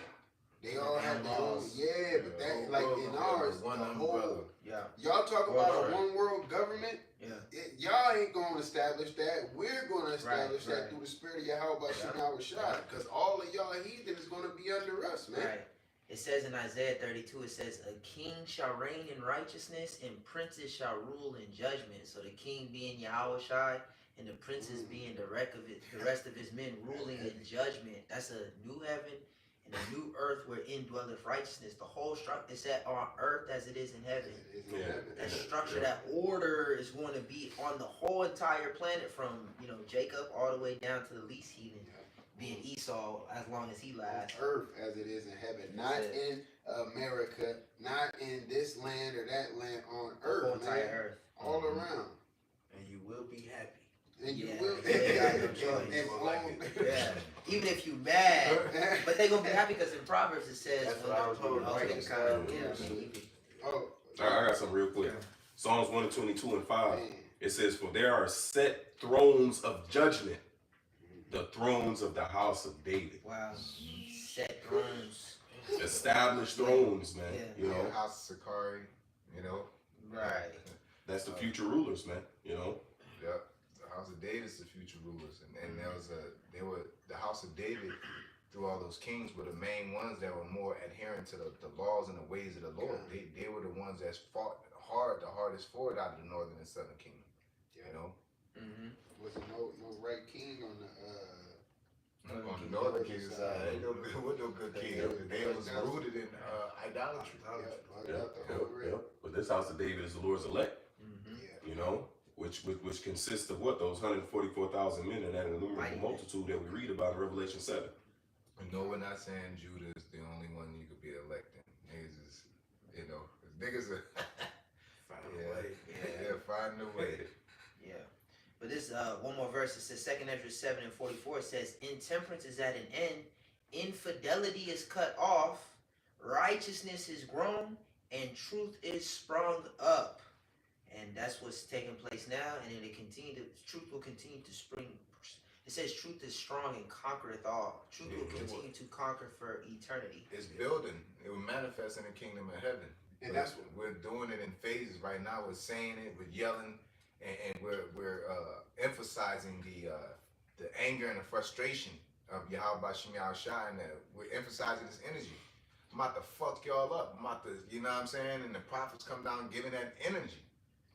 They all have their own. Yeah, but that like in ours, one the umbrella. whole. Yeah. Y'all talk about a one world government. Yeah. Y'all ain't gonna establish that. We're gonna establish Right. that through the spirit of Yahweh Shema Rashad. Because all of y'all heathen is gonna be under us, man. Right. It says in Isaiah 32, it says, a king shall reign in righteousness and princes shall rule in judgment. So the king being Yahweh Shai and the princes being the rest of his men ruling in judgment. That's a new heaven and a new earth wherein dwelleth righteousness. The whole structure is set on earth as it is in heaven. That structure, that order is going to be on the whole entire planet from, Jacob all the way down to the least heathen, being Esau as long as he lasts. Earth as it is in heaven, not in America, not in this land or that land, on The whole earth, entire man. earth. All around. And you will be happy. And you Yeah, will. you ain't got no choice. Yeah. Even if you mad, but they gonna be happy because in Proverbs it says That's when what I was the gonna bring. Oh, I got something real quick. Psalms 122 and 5. man. It says, for there are set thrones of judgment, the thrones of the house of David. Wow. Set thrones. Established thrones, man. Yeah. You know, House of Sakari, Right. that's the future rulers, man. You know, Yeah, the House of David's the future rulers, and they were the House of David. Through all those kings were the main ones that were more adherent to the laws and the ways of the Lord. They were the ones that fought the hardest for it out of the northern and southern kingdom. You know, Mm-hmm. Was there no right king on the on the northern kingdom side, ain't no good king. They was rooted in idolatry. But this house of David is the Lord's elect. Mm-hmm. You know, which consists of what, those 144,000 men and that innumerable multitude that we read about in Revelation 7. No, we're not saying Judah is the only one you could be electing. Niggas is, niggas are. Find a way. Yeah, find a way. Yeah. But this one more verse. It says 2 Ezra 7:44. It says, intemperance is at an end, infidelity is cut off, righteousness is grown, and truth is sprung up. And that's what's taking place now, and truth will continue to spring. It says truth is strong and conquereth all. Truth will continue to conquer for eternity. It's building. It will manifest in the kingdom of heaven. And that's what We're doing it in phases right now. We're saying it, we're yelling, and we're emphasizing the anger and the frustration of Yahweh Shem Shai, and we're emphasizing this energy. I'm about to fuck y'all up. I'm about to, you know what I'm saying? And the prophets come down giving that energy.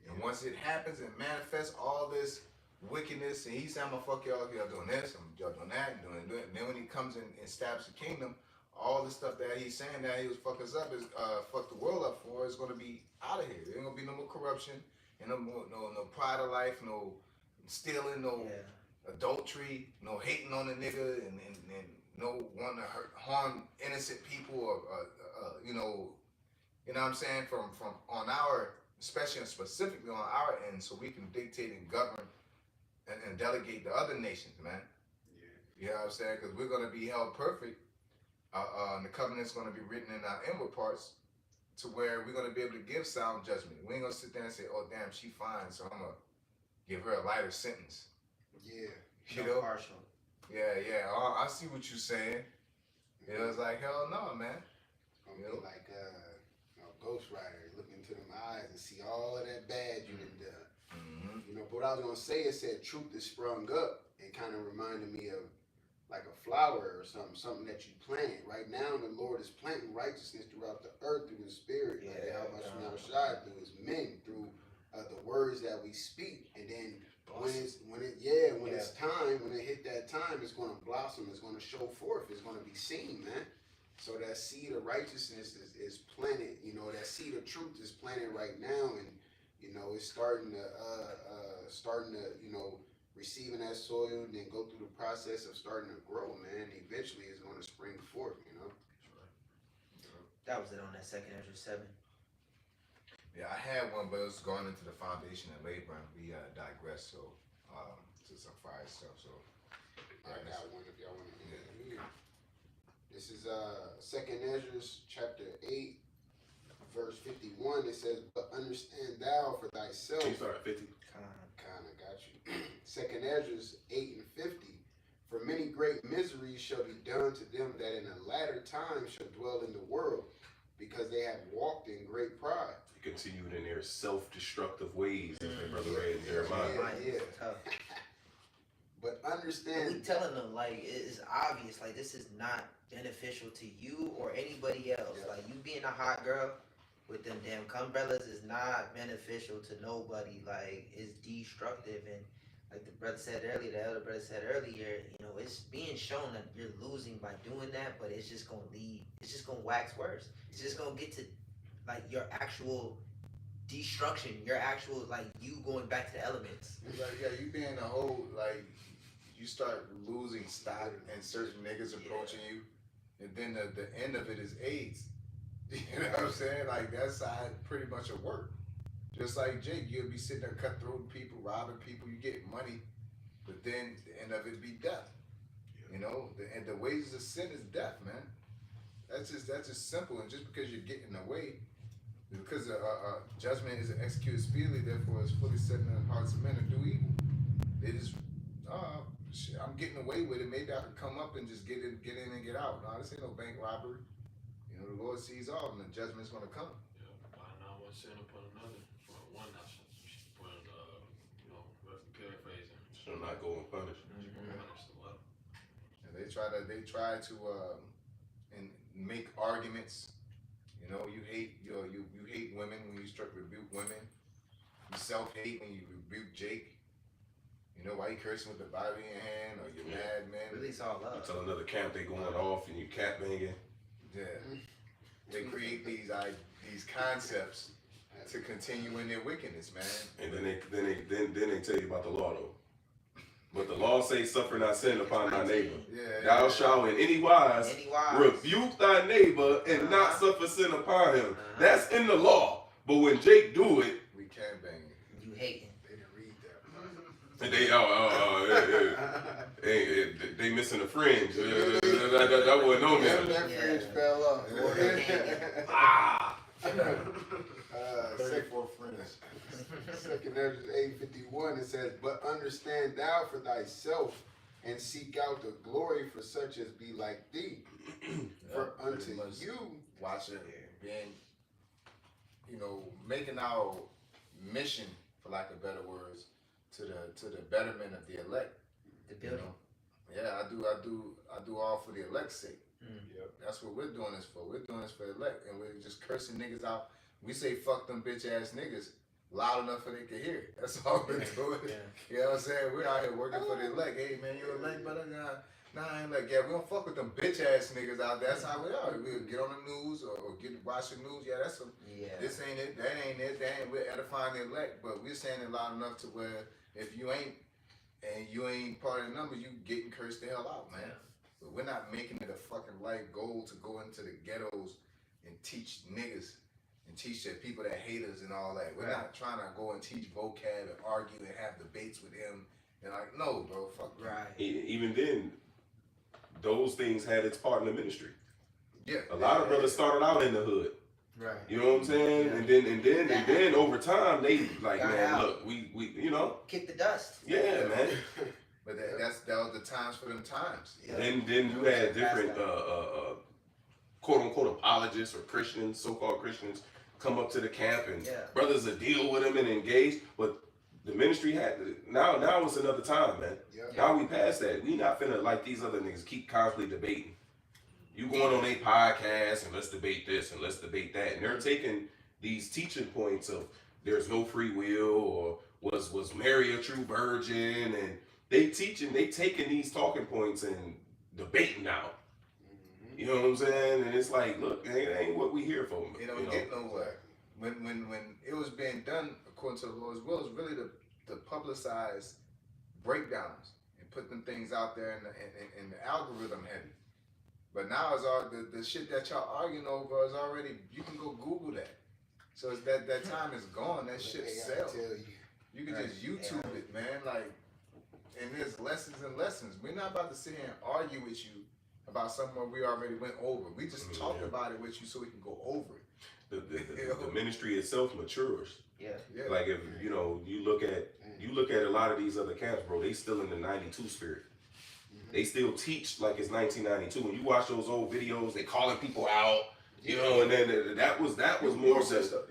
And once it happens and manifests all this wickedness, and he said, I'm gonna fuck y'all doing this, y'all doing that, and doing that. And then when he comes in and establishes the kingdom, all the stuff that he's saying that he was fuck us up, is fuck the world up for, is gonna be out of here. There ain't gonna be no more corruption, and no pride of life, no stealing, no adultery, no hating on the nigga, and no wanting to harm innocent people, or you know what I'm saying, from on our, especially and specifically on our end, so we can dictate and govern and delegate to other nations, man. Yeah. You know what I'm saying? Because we're going to be held perfect. And the covenant's going to be written in our inward parts, to where we're going to be able to give sound judgment. We ain't going to sit there and say, oh, damn, she fine, so I'm going to give her a lighter sentence. Yeah. You know? Partial. Yeah. I see what you're saying. You know, it's like, hell no, man. It's gonna be like Ghost Rider, look into them eyes and see all of that bad you done done. Mm-hmm. You know, but what I was gonna say, it said truth is sprung up. It kind of reminded me of like a flower or something that you plant. Right now, the Lord is planting righteousness throughout the earth through His Spirit. Like how much Shai through His men, through the words that we speak. And then when it's time, when it hit that time, it's gonna blossom. It's gonna show forth. It's gonna be seen, man. So that seed of righteousness is planted. You know, that seed of truth is planted right now, and you know it's starting to you know, receiving that soil, and then go through the process of starting to grow, man. Eventually, it's going to spring forth. You know. That was it on that 2 Ezra 7. Yeah, I had one, but it was going into the foundation of Abraham. We digressed, so to some fire stuff. So I got one if y'all want to hear. This is 2 Ezra chapter 8, verse 51. It says, "But understand thou for thyself." Can you start at 50? Kinda got you. 2 Ezra 8 and 50. "For many great miseries shall be done to them that in the latter time shall dwell in the world, because they have walked in great pride." He continued in their self-destructive ways, as my brother read in Jeremiah. Yeah. Tough. But And understand. we telling them, like, it's obvious, like, this is not beneficial to you or anybody else. Yeah. Like, you being a hot girl with them damn umbrellas is not beneficial to nobody. Like, it's destructive. And like the brother said earlier, the elder brother said earlier, you know, it's being shown that you're losing by doing that, but it's just gonna wax worse. It's just gonna get to like your actual destruction, your actual, like, you going back to the elements. Like, yeah, you being a whole, like, you start losing stock and certain niggas approaching you, and then the end of it is AIDS. You know what I'm saying? Like, that's how it pretty much will work. Just like Jake, you'll be sitting there cutthroating people, robbing people, you get money, but then the end of it be death. You know, the wages of sin is death, man. That's just simple. And just because you're getting away, because judgment is executed speedily, therefore it's fully set in the hearts of men to do evil. They just, shit, I'm getting away with it. Maybe I can come up and just get in and get out. No, this ain't no bank robbery. You know, the Lord sees all, and the judgment's gonna come. Yeah, why not one sin upon another? For one nation, put paraphrasing. Shall not go unpunished. Punish the what? And they try to and make arguments. You know, you hate women when you start to rebuke women. You self-hate when you rebuke Jake. You know, why you cursing with the Bible in your hand, or you're mad, man. Release all You love. tell another camp they going off and you cat banging. Yeah. They create these concepts to continue in their wickedness, man. And then they tell you about the law though. But the law says, "Suffer not sin upon thy neighbor. Yeah. Thou shalt in any wise rebuke thy neighbor and not suffer sin upon him." That's in the law. But when Jake do it, We can't bang it. You hating. They didn't read that. They missing a fringe. That wasn't on there. That fringe fell off. Second for friends. Second Ezra 8:51, it says, "But understand thou for thyself, and seek out the glory for such as be like thee. For unto you, watching, being, making our mission, for lack of better words, to the betterment of the elect. The building. Yeah, I do all for the elect's sake. Yep. That's what we're doing this for. We're doing this for the elect, and we're just cursing niggas out. We say fuck them bitch ass niggas loud enough so they can hear it. That's all we're doing. Yeah. You know what I'm saying? We're out here working for the elect. Hey man, you elect, brother? Nah, I ain't like, yeah, we don't fuck with them bitch ass niggas out there. That's how we are. We'll get on the news or watch the news. Yeah, that's some. Yeah. This ain't it. That ain't it. We're edifying the elect, but we're saying it loud enough to where if you ain't and you ain't part of the number, you getting cursed the hell out, man. But we're not making it a fucking life goal to go into the ghettos and teach niggas and teach the people that hate us and all that. We're not trying to go and teach vocab and argue and have debates with him. And like, no, bro, fuck you. Right. Even then, those things had its part in the ministry. Yeah. A lot of brothers started out in the hood. Right. You know what I'm saying? Yeah. And then over time they like, Got man, out. look, we Kick the dust. yeah, man. But that was the times for them times. Then you had different quote unquote apologists or Christians, so-called Christians, come up to the camp and brothers will deal with them and engage. But the ministry had now it's another time, man. Yep. Now we past that. We not finna like these other niggas keep constantly debating. You going on a podcast and let's debate this and let's debate that. And they're taking these teaching points of there's no free will or was Mary a true virgin, and they taking these talking points and debating now. You know what I'm saying? And it's like, look, it ain't what we here for. It don't get nowhere. When it was being done according to the Lord's will, it's really to publicize breakdowns and put them things out there in the algorithm heavy. But now it's all the shit that y'all arguing over is already, you can go Google that. So it's that time is gone. That shit sells. You can just YouTube it, man. Like, and there's lessons and lessons. We're not about to sit here and argue with you about something we already went over. We just talk about it with you so we can go over it. The ministry itself matures. Yeah. Like if you look at a lot of these other camps, bro, they still in the 92 spirit. They still teach like it's 1992. When you watch those old videos, they calling people out, and then that was more the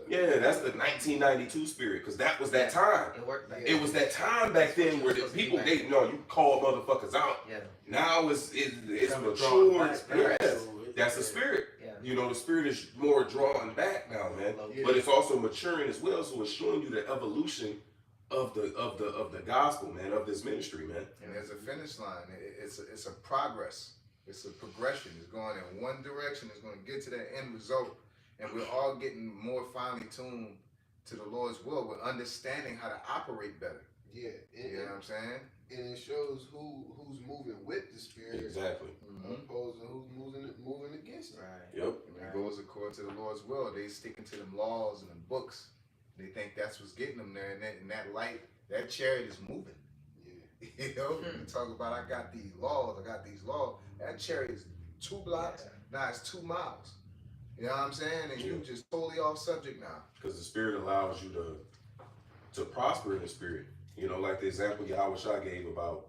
yeah, that's the 1992 spirit, because that was that time. It worked back It was that time back then where the people you call motherfuckers out. Yeah. Now it's Drawn mature. back. Yes, that's the spirit. Yeah. The spirit is more drawn back now, man. But it's also maturing as well, so it's showing you the evolution of the gospel, man, of this ministry, man. And there's a finish line. It's a progress. It's a progression. It's going in one direction. It's going to get to that end result. And we're all getting more finely tuned to the Lord's will. We're understanding how to operate better. Yeah. You know what I'm saying? And it shows who's moving with the spirit, Exactly. opposed to who's moving against it. Right. Yep. When it goes according to the Lord's will, they sticking to them laws and them books. They think that's what's getting them there. And in that light, that chariot is moving. Yeah. You talk about I got these laws. That chariot is 2 blocks. Now it's 2 miles. You know what I'm saying? And you just totally off subject now. Because the spirit allows you to prosper in the spirit. Like the example Yahweh Shah gave about,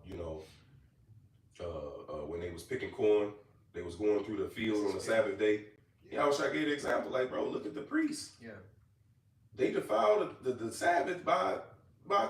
when they was picking corn, they was going through the field on the Sabbath day. Yahweh Shah gave the example, like, bro, look at the priests. Yeah. They defile the Sabbath by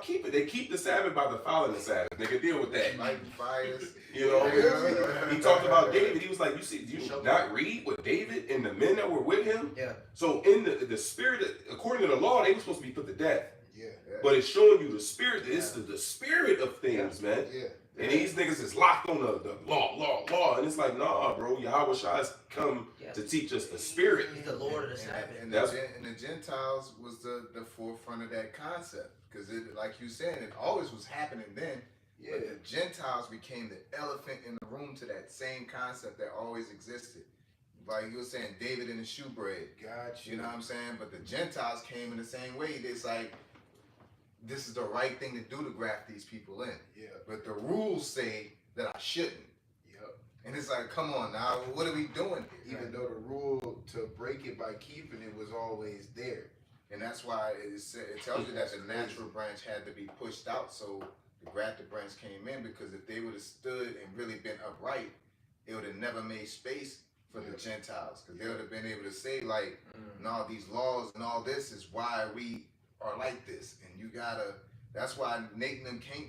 keeping. They keep the Sabbath by defiling the Sabbath. They can deal with that. Lighting fires. He talked about David. He was like, you not read what David and the men that were with him? Yeah. So in the spirit, according to the law, they were supposed to be put to death. Yeah. But it's showing you the spirit. It's the spirit of things, man. Yeah. And these niggas is locked on the law. And it's like, nah, bro. Yahweh Shah has come to teach us the spirit. He's the Lord of the Sabbath. And the Gentiles was the forefront of that concept. Because like you said, it always was happening then. Yeah. But the Gentiles became the elephant in the room to that same concept that always existed. Like you were saying, David and the shewbread. Gotcha. You know what I'm saying? But the Gentiles came in the same way. It's like, this is the right thing to do to graft these people in. Yeah. But the rules say that I shouldn't. Yep. And it's like, come on now, what are we doing here? Even though the rule to break it by keeping it was always there. And that's why it tells you that the natural branch had to be pushed out so the grafted branch came in, because if they would have stood and really been upright, it would have never made space for the Gentiles. Because they would have been able to say, like, no, these laws and all this is why we are like this. And you gotta, that's why Nate and them can't,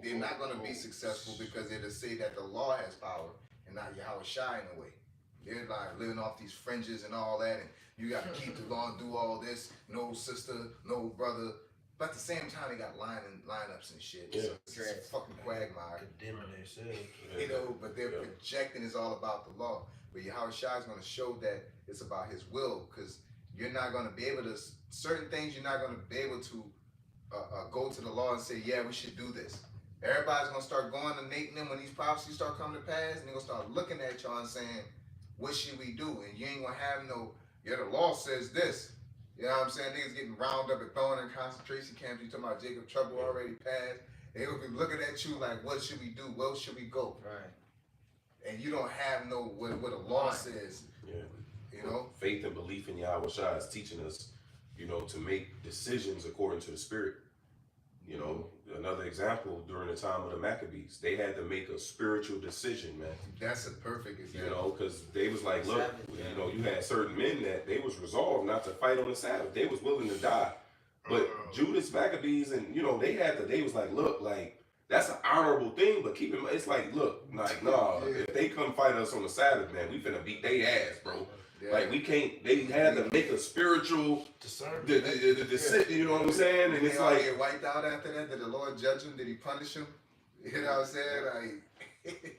they're not gonna be successful, because it'll say that the law has power and not Yahweh Shai in a way. They're like living off these fringes and all that, and you gotta keep the law and do all this, no sister, no brother. But at the same time, they got lineups and shit. Yeah. So it's a fucking quagmire. Condemning themselves. You know, but they're projecting it's all about the law. But Yahweh Shai is going to show that it's about his will, because you're not going to be able to, certain things you're not going to be able to go to the law and say, yeah, we should do this. Everybody's going to start going to Nate and them when these prophecies start coming to pass, and they're going to start looking at y'all and saying, what should we do? And you ain't going to have no, yeah, the law says this. You know what I'm saying? Niggas getting round up and thrown in concentration camps. You talking about Jacob Trouble already passed. They will be looking at you like, what should we do? Where should we go? Right. And you don't have no what a law says. Yeah. You know? Faith and belief in Yahweh Shai is teaching us, you know, to make decisions according to the Spirit. You know, another example, during the time of the Maccabees, they had to make a spiritual decision, man. That's a perfect example. You know, because they was like, look, Sabbath, you know, you had certain men that they was resolved not to fight on the Sabbath. They was willing to die. But Judas Maccabees, and you know, they was like, look, like, that's an honorable thing, but keep in mind, it's like, look, like, nah, if they come fight us on the Sabbath, man, we finna beat their ass, bro. Yeah. Like, we can't, they had to make a spiritual decision, you know what I'm saying? And it's all like, get wiped out after that. Did the Lord judge him? Did he punish him? You know what I'm saying? Like,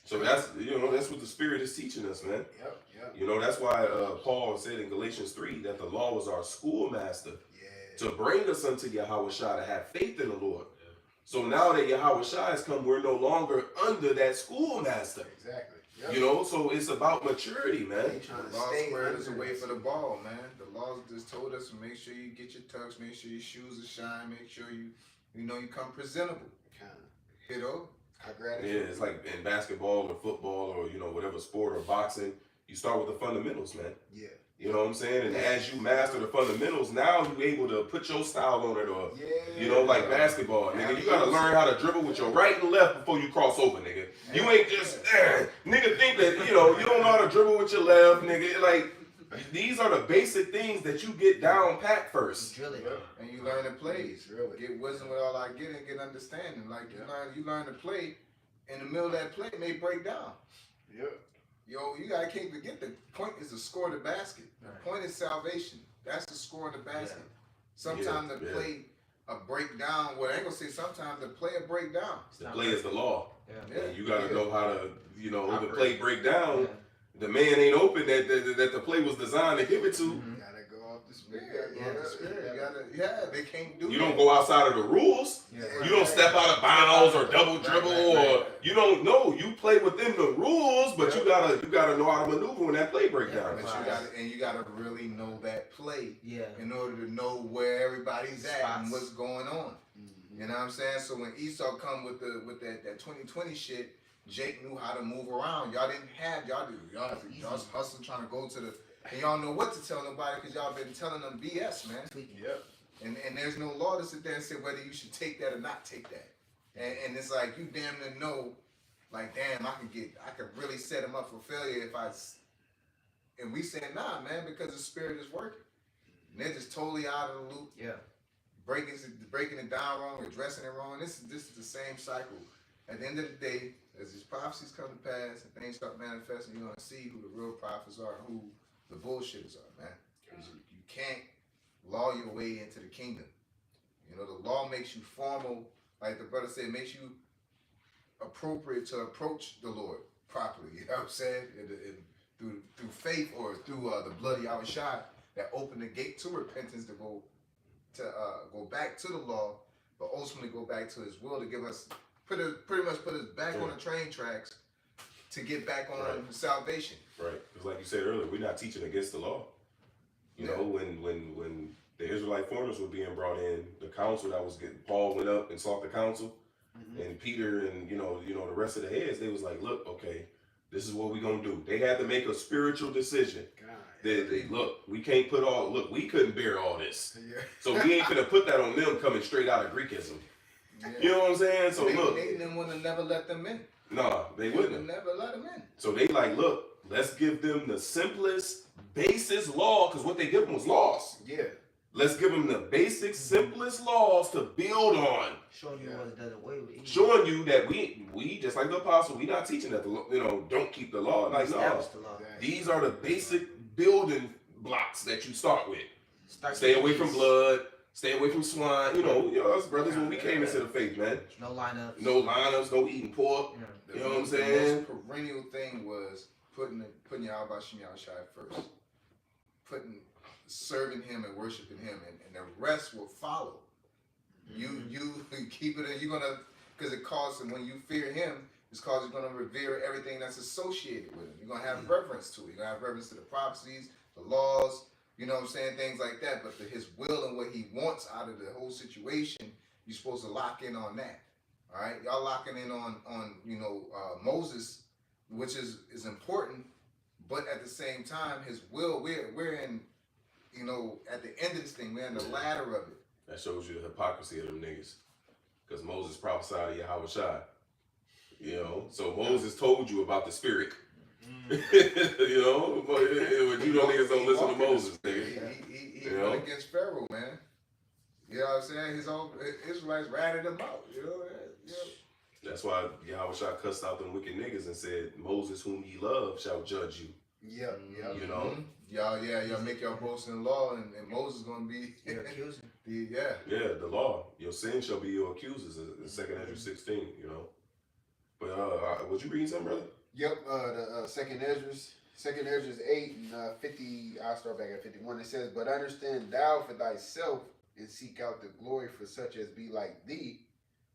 so that's, you know, that's what the Spirit is teaching us, man. Yep. Yep. You know, that's why Paul said in Galatians 3 that the law was our schoolmaster Yeah. to bring us unto Yahweh Shai, to have faith in the Lord. So now that Yahweh Shai has come, we're no longer under that schoolmaster. Exactly. Yep. You know, so it's about maturity, man. They trying to the law stay squared us under away this. for the ball, man. The law just told us to make sure you get your tux, make sure your shoes are shine, make sure you know, you come presentable. Kinda. You know? I grab Yeah, it. it's like in basketball or football or, you know, whatever sport or boxing, you start with the fundamentals, man. Yeah. You know what I'm saying? And as you master the fundamentals, now you're able to put your style on it, or, Yeah. you know, like basketball, nigga. You gotta learn how to dribble with your right and left before you cross over, nigga. You ain't just, nigga think that, you know, you don't know how to dribble with your left, nigga. Like, these are the basic things that you get down pat first. Drill it. And you learn the plays. Really. Get wisdom with all I get and get understanding. Like you learn to play, in the middle of that play may break down. Yep. Yo, you gotta can't forget the point is to score the basket. The point is salvation. That's the score in the basket. Sometimes the play a breakdown. Well, I ain't gonna say sometimes the play a breakdown. The play is the law. Yeah. And you gotta know how to, you know, if the Operate. play break down, the man ain't open that the play was designed to give it to. You gotta go off the spirit. Yeah, the spirit. You gotta, they can't do You that. don't go outside of the rules. You don't step out of bounds or double dribble, or you don't know. You play within the rules, but you gotta know how to maneuver when that play break down. But you gotta really know that play Yeah. in order to know where everybody's at Spots. and what's going on. Mhm. You know what I'm saying? So when Esau come with that 2020 shit, Jake knew how to move around. Y'all didn't have y'all hustling trying to go to the and y'all know what to tell nobody because y'all been telling them BS, man. Yep. And there's no law to sit there and say whether you should take that or not take that. And it's like you damn near know, like damn, I could really set him up for failure if and we saying nah, man, because the spirit is working. And they're just totally out of the loop. Yeah. Breaking it down wrong, addressing it wrong. This is the same cycle. At the end of the day, as these prophecies come to pass and things start manifesting, you're gonna see who the real prophets are and who the bullshitters are, man. Because you can't law your way into the kingdom. You know, the law makes you formal, like the brother said, makes you appropriate to approach the Lord properly. You know what I'm saying? Through faith or through the blood of Yahweh Shai that opened the gate to repentance to go back to the law, but ultimately go back to His will to give us pretty much put us back on the train tracks to get back on salvation. Right, because like you said earlier, we're not teaching against the law. You know, when the Israelite foreigners were being brought in, the council that was getting, Paul went up and sought the council, and Peter and you know the rest of the heads, they was like, look, okay, this is what we gonna do. They had to make a spiritual decision. They look, we can't put all, look, we couldn't bear all this, Yeah. so we ain't gonna put that on them coming straight out of Greekism. Yeah. You know what I'm saying? So they, look, they didn't want to never let them in. nah, they They wouldn't. would never let them in. So they like, look, let's give them the simplest, basest law, because what they give them was laws. Yeah. Let's give them the basic, simplest laws to build on, Showing you what it does away with. showing you that we just like the apostle, we not teaching that don't keep the law. Like no, Establish the law. these are the basic building blocks that you start with. Start Stay with away from peace. blood. Stay away from swine. You know, us brothers when we came into the faith, man. No lineups. No lineups, no eating pork. Yeah. You know what I'm The saying? most perennial thing was putting Yahweh Shem Yahushai first. Serving him and worshiping him, and the rest will follow. You keep it, you're gonna, because it calls, and when you fear him, it's cause you're gonna revere everything that's associated with him. You're gonna have reverence to it. You're gonna have reverence to the prophecies, the laws, you know what I'm saying, things like that. But his will and what he wants out of the whole situation, you're supposed to lock in on that. All right, y'all locking in on Moses, which is important, but at the same time, his will, we're in, at the end of this thing, we're in the ladder of it. That shows you the hypocrisy of them niggas. Because Moses prophesied to Yahweh Shai. So Moses told you about the spirit. But you niggas don't listen to Moses, nigga. He went against Pharaoh, man. You know what I'm saying? His own Israelites ratted him out. That's why Yahweh Shai cussed out them wicked niggas and said, Moses whom ye love shall judge you. Yeah. You know? Y'all make y'all boast in law, and Moses gonna be Your accuser. Yeah, the law. Your sin shall be your accusers in 2nd Ezra 16, But, was you reading something, brother? Yep, the second Ezra's 8 and 50, I'll start back at 51. It says, but understand thou for thyself, and seek out the glory for such as be like thee.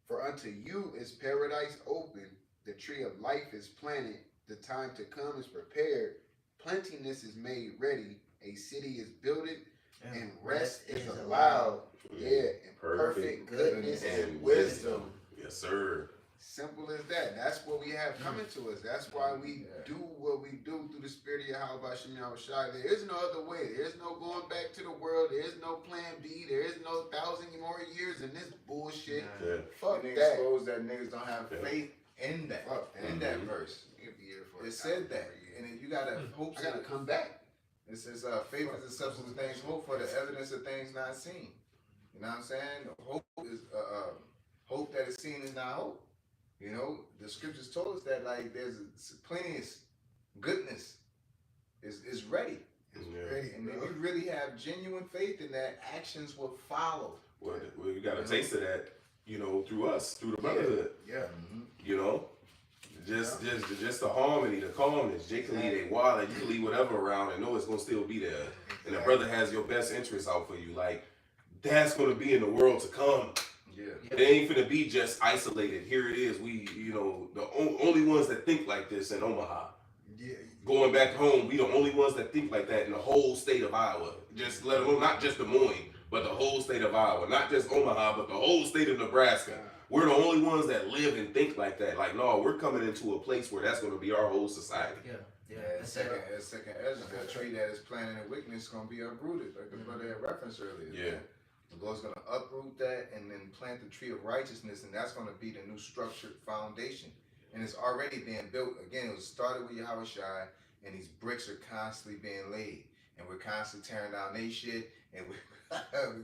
For unto you is paradise open, the tree of life is planted, the time to come is prepared, plentiness is made ready, a city is builded, and rest is allowed. Yeah, and perfect goodness and wisdom. Yes, sir. Simple as that. That's what we have coming to us. That's why we do what we do through the spirit of Yahweh Shem Yahushai. There is no other way. There is no going back to the world. There is no plan B. There is no 1,000 more years in this bullshit. Yeah. Fuck Niggas that. expose that niggas don't have Faith in that. In that verse. It said that. And then you gotta hope. I gotta come back. It says, faith is the substance of things hoped for, the evidence of things not seen. You know what I'm saying? Hope is hope that is seen is not hope. The scriptures told us that there's plenty of goodness is ready. And if you really have genuine faith in that, actions will follow. Well, we got a taste of that, through us, through the brotherhood. Yeah. Just the harmony, the calmness. Jake can leave a wallet, you can leave whatever around and know it's gonna still be there. And the brother has your best interests out for you. Like, that's gonna be in the world to come. Yeah. It ain't finna be just isolated. Here it is. We, the only ones that think like this in Omaha. Yeah. Going back home, we the only ones that think like that in the whole state of Iowa. Just let alone not just Des Moines, but the whole state of Iowa. Not just Omaha, but the whole state of Nebraska. We're the only ones that live and think like that. Like, no, we're coming into a place where that's going to be our whole society. Second Ezra, that tree that is planted in wickedness is going to be uprooted, like the brother had referenced earlier. Yeah. The Lord's going to uproot that and then plant the tree of righteousness, and that's going to be the new structured foundation. And it's already being built. Again, it was started with Yahweh Shai, and these bricks are constantly being laid. And we're constantly tearing down they shit, and we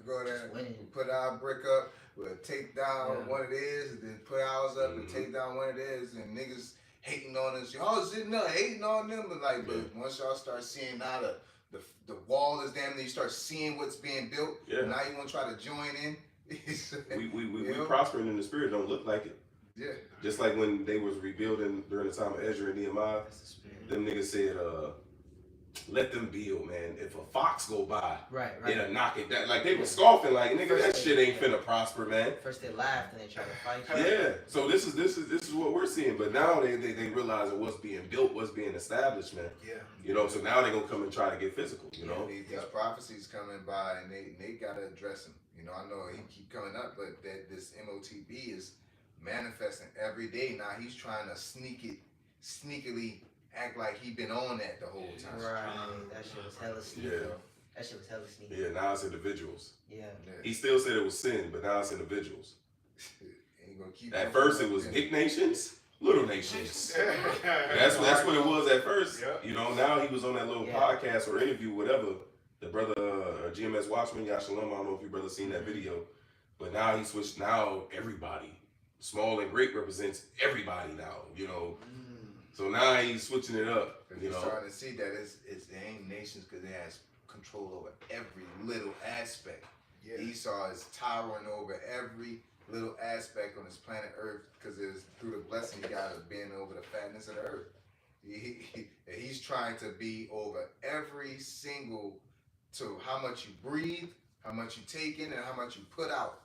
go there, we put our brick up, we'll take down one of theirs, and then put ours up and take down one of theirs, and niggas hating on us. Y'all sitting there hating on them, but once y'all start seeing now the wall is damn, then you start seeing what's being built. Yeah. Now you want to try to join in. we prospering in the spirit don't look like it. Yeah. Just like when they was rebuilding during the time of Ezra and Nehemiah, them niggas said, let them build, man. If a fox go by, Right. it'll knock it down. Like they were scoffing, like nigga, that shit ain't finna prosper, man. First they laughed and they tried to fight you. Yeah. So this is what we're seeing. But now they realize that what's being built, what's being established, man. Yeah. You know, so now they're gonna come and try to get physical, you know. These prophecies coming by, and they gotta address them. You know, I know he keep coming up, but that this MOTB is manifesting every day. Now he's trying to sneakily act like he been on that the whole time. Right. That shit was hella sneaky. Yeah. That shit was hella sneaky. Yeah, now it's individuals. Yeah. He still said it was sin, but now it's individuals. Ain't gonna keep At first it was big nations, little nations. That's what it was at first. Yep. You know, now he was on that little Yeah. podcast or interview, whatever. The brother GMS Watchman, Yashalom, I don't know if you brother seen that video, but now he switched. Now everybody, small and great, represents everybody now. You know, so now he's switching it up. Because You you're know, starting to see that it ain't nations because it has control over every little aspect. Yeah. Esau is towering over every little aspect on this planet Earth because it's through the blessing he got of being over the fatness of the earth. He's trying to be over every single, to how much you breathe, how much you take in, and how much you put out.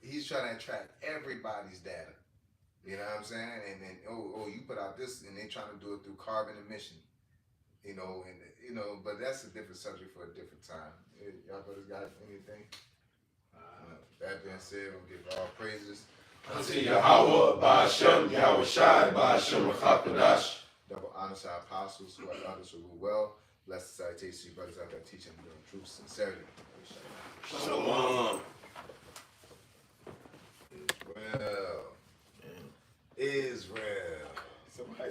He's trying to track everybody's data. You know what I'm saying? And then you put out this, and they're trying to do it through carbon emission. You know, but that's a different subject for a different time. Y'all brothers got anything? That being said, we'll give all praises. unto Yahweh, Ba'ashem, Yahweh Shai, Ba'ashem Rachakadash. Double honor to our apostles who are others who rule well. Blessed salutation to you brothers out there teaching them truth, sincerity. Shalom. Israel. Israel. Somebody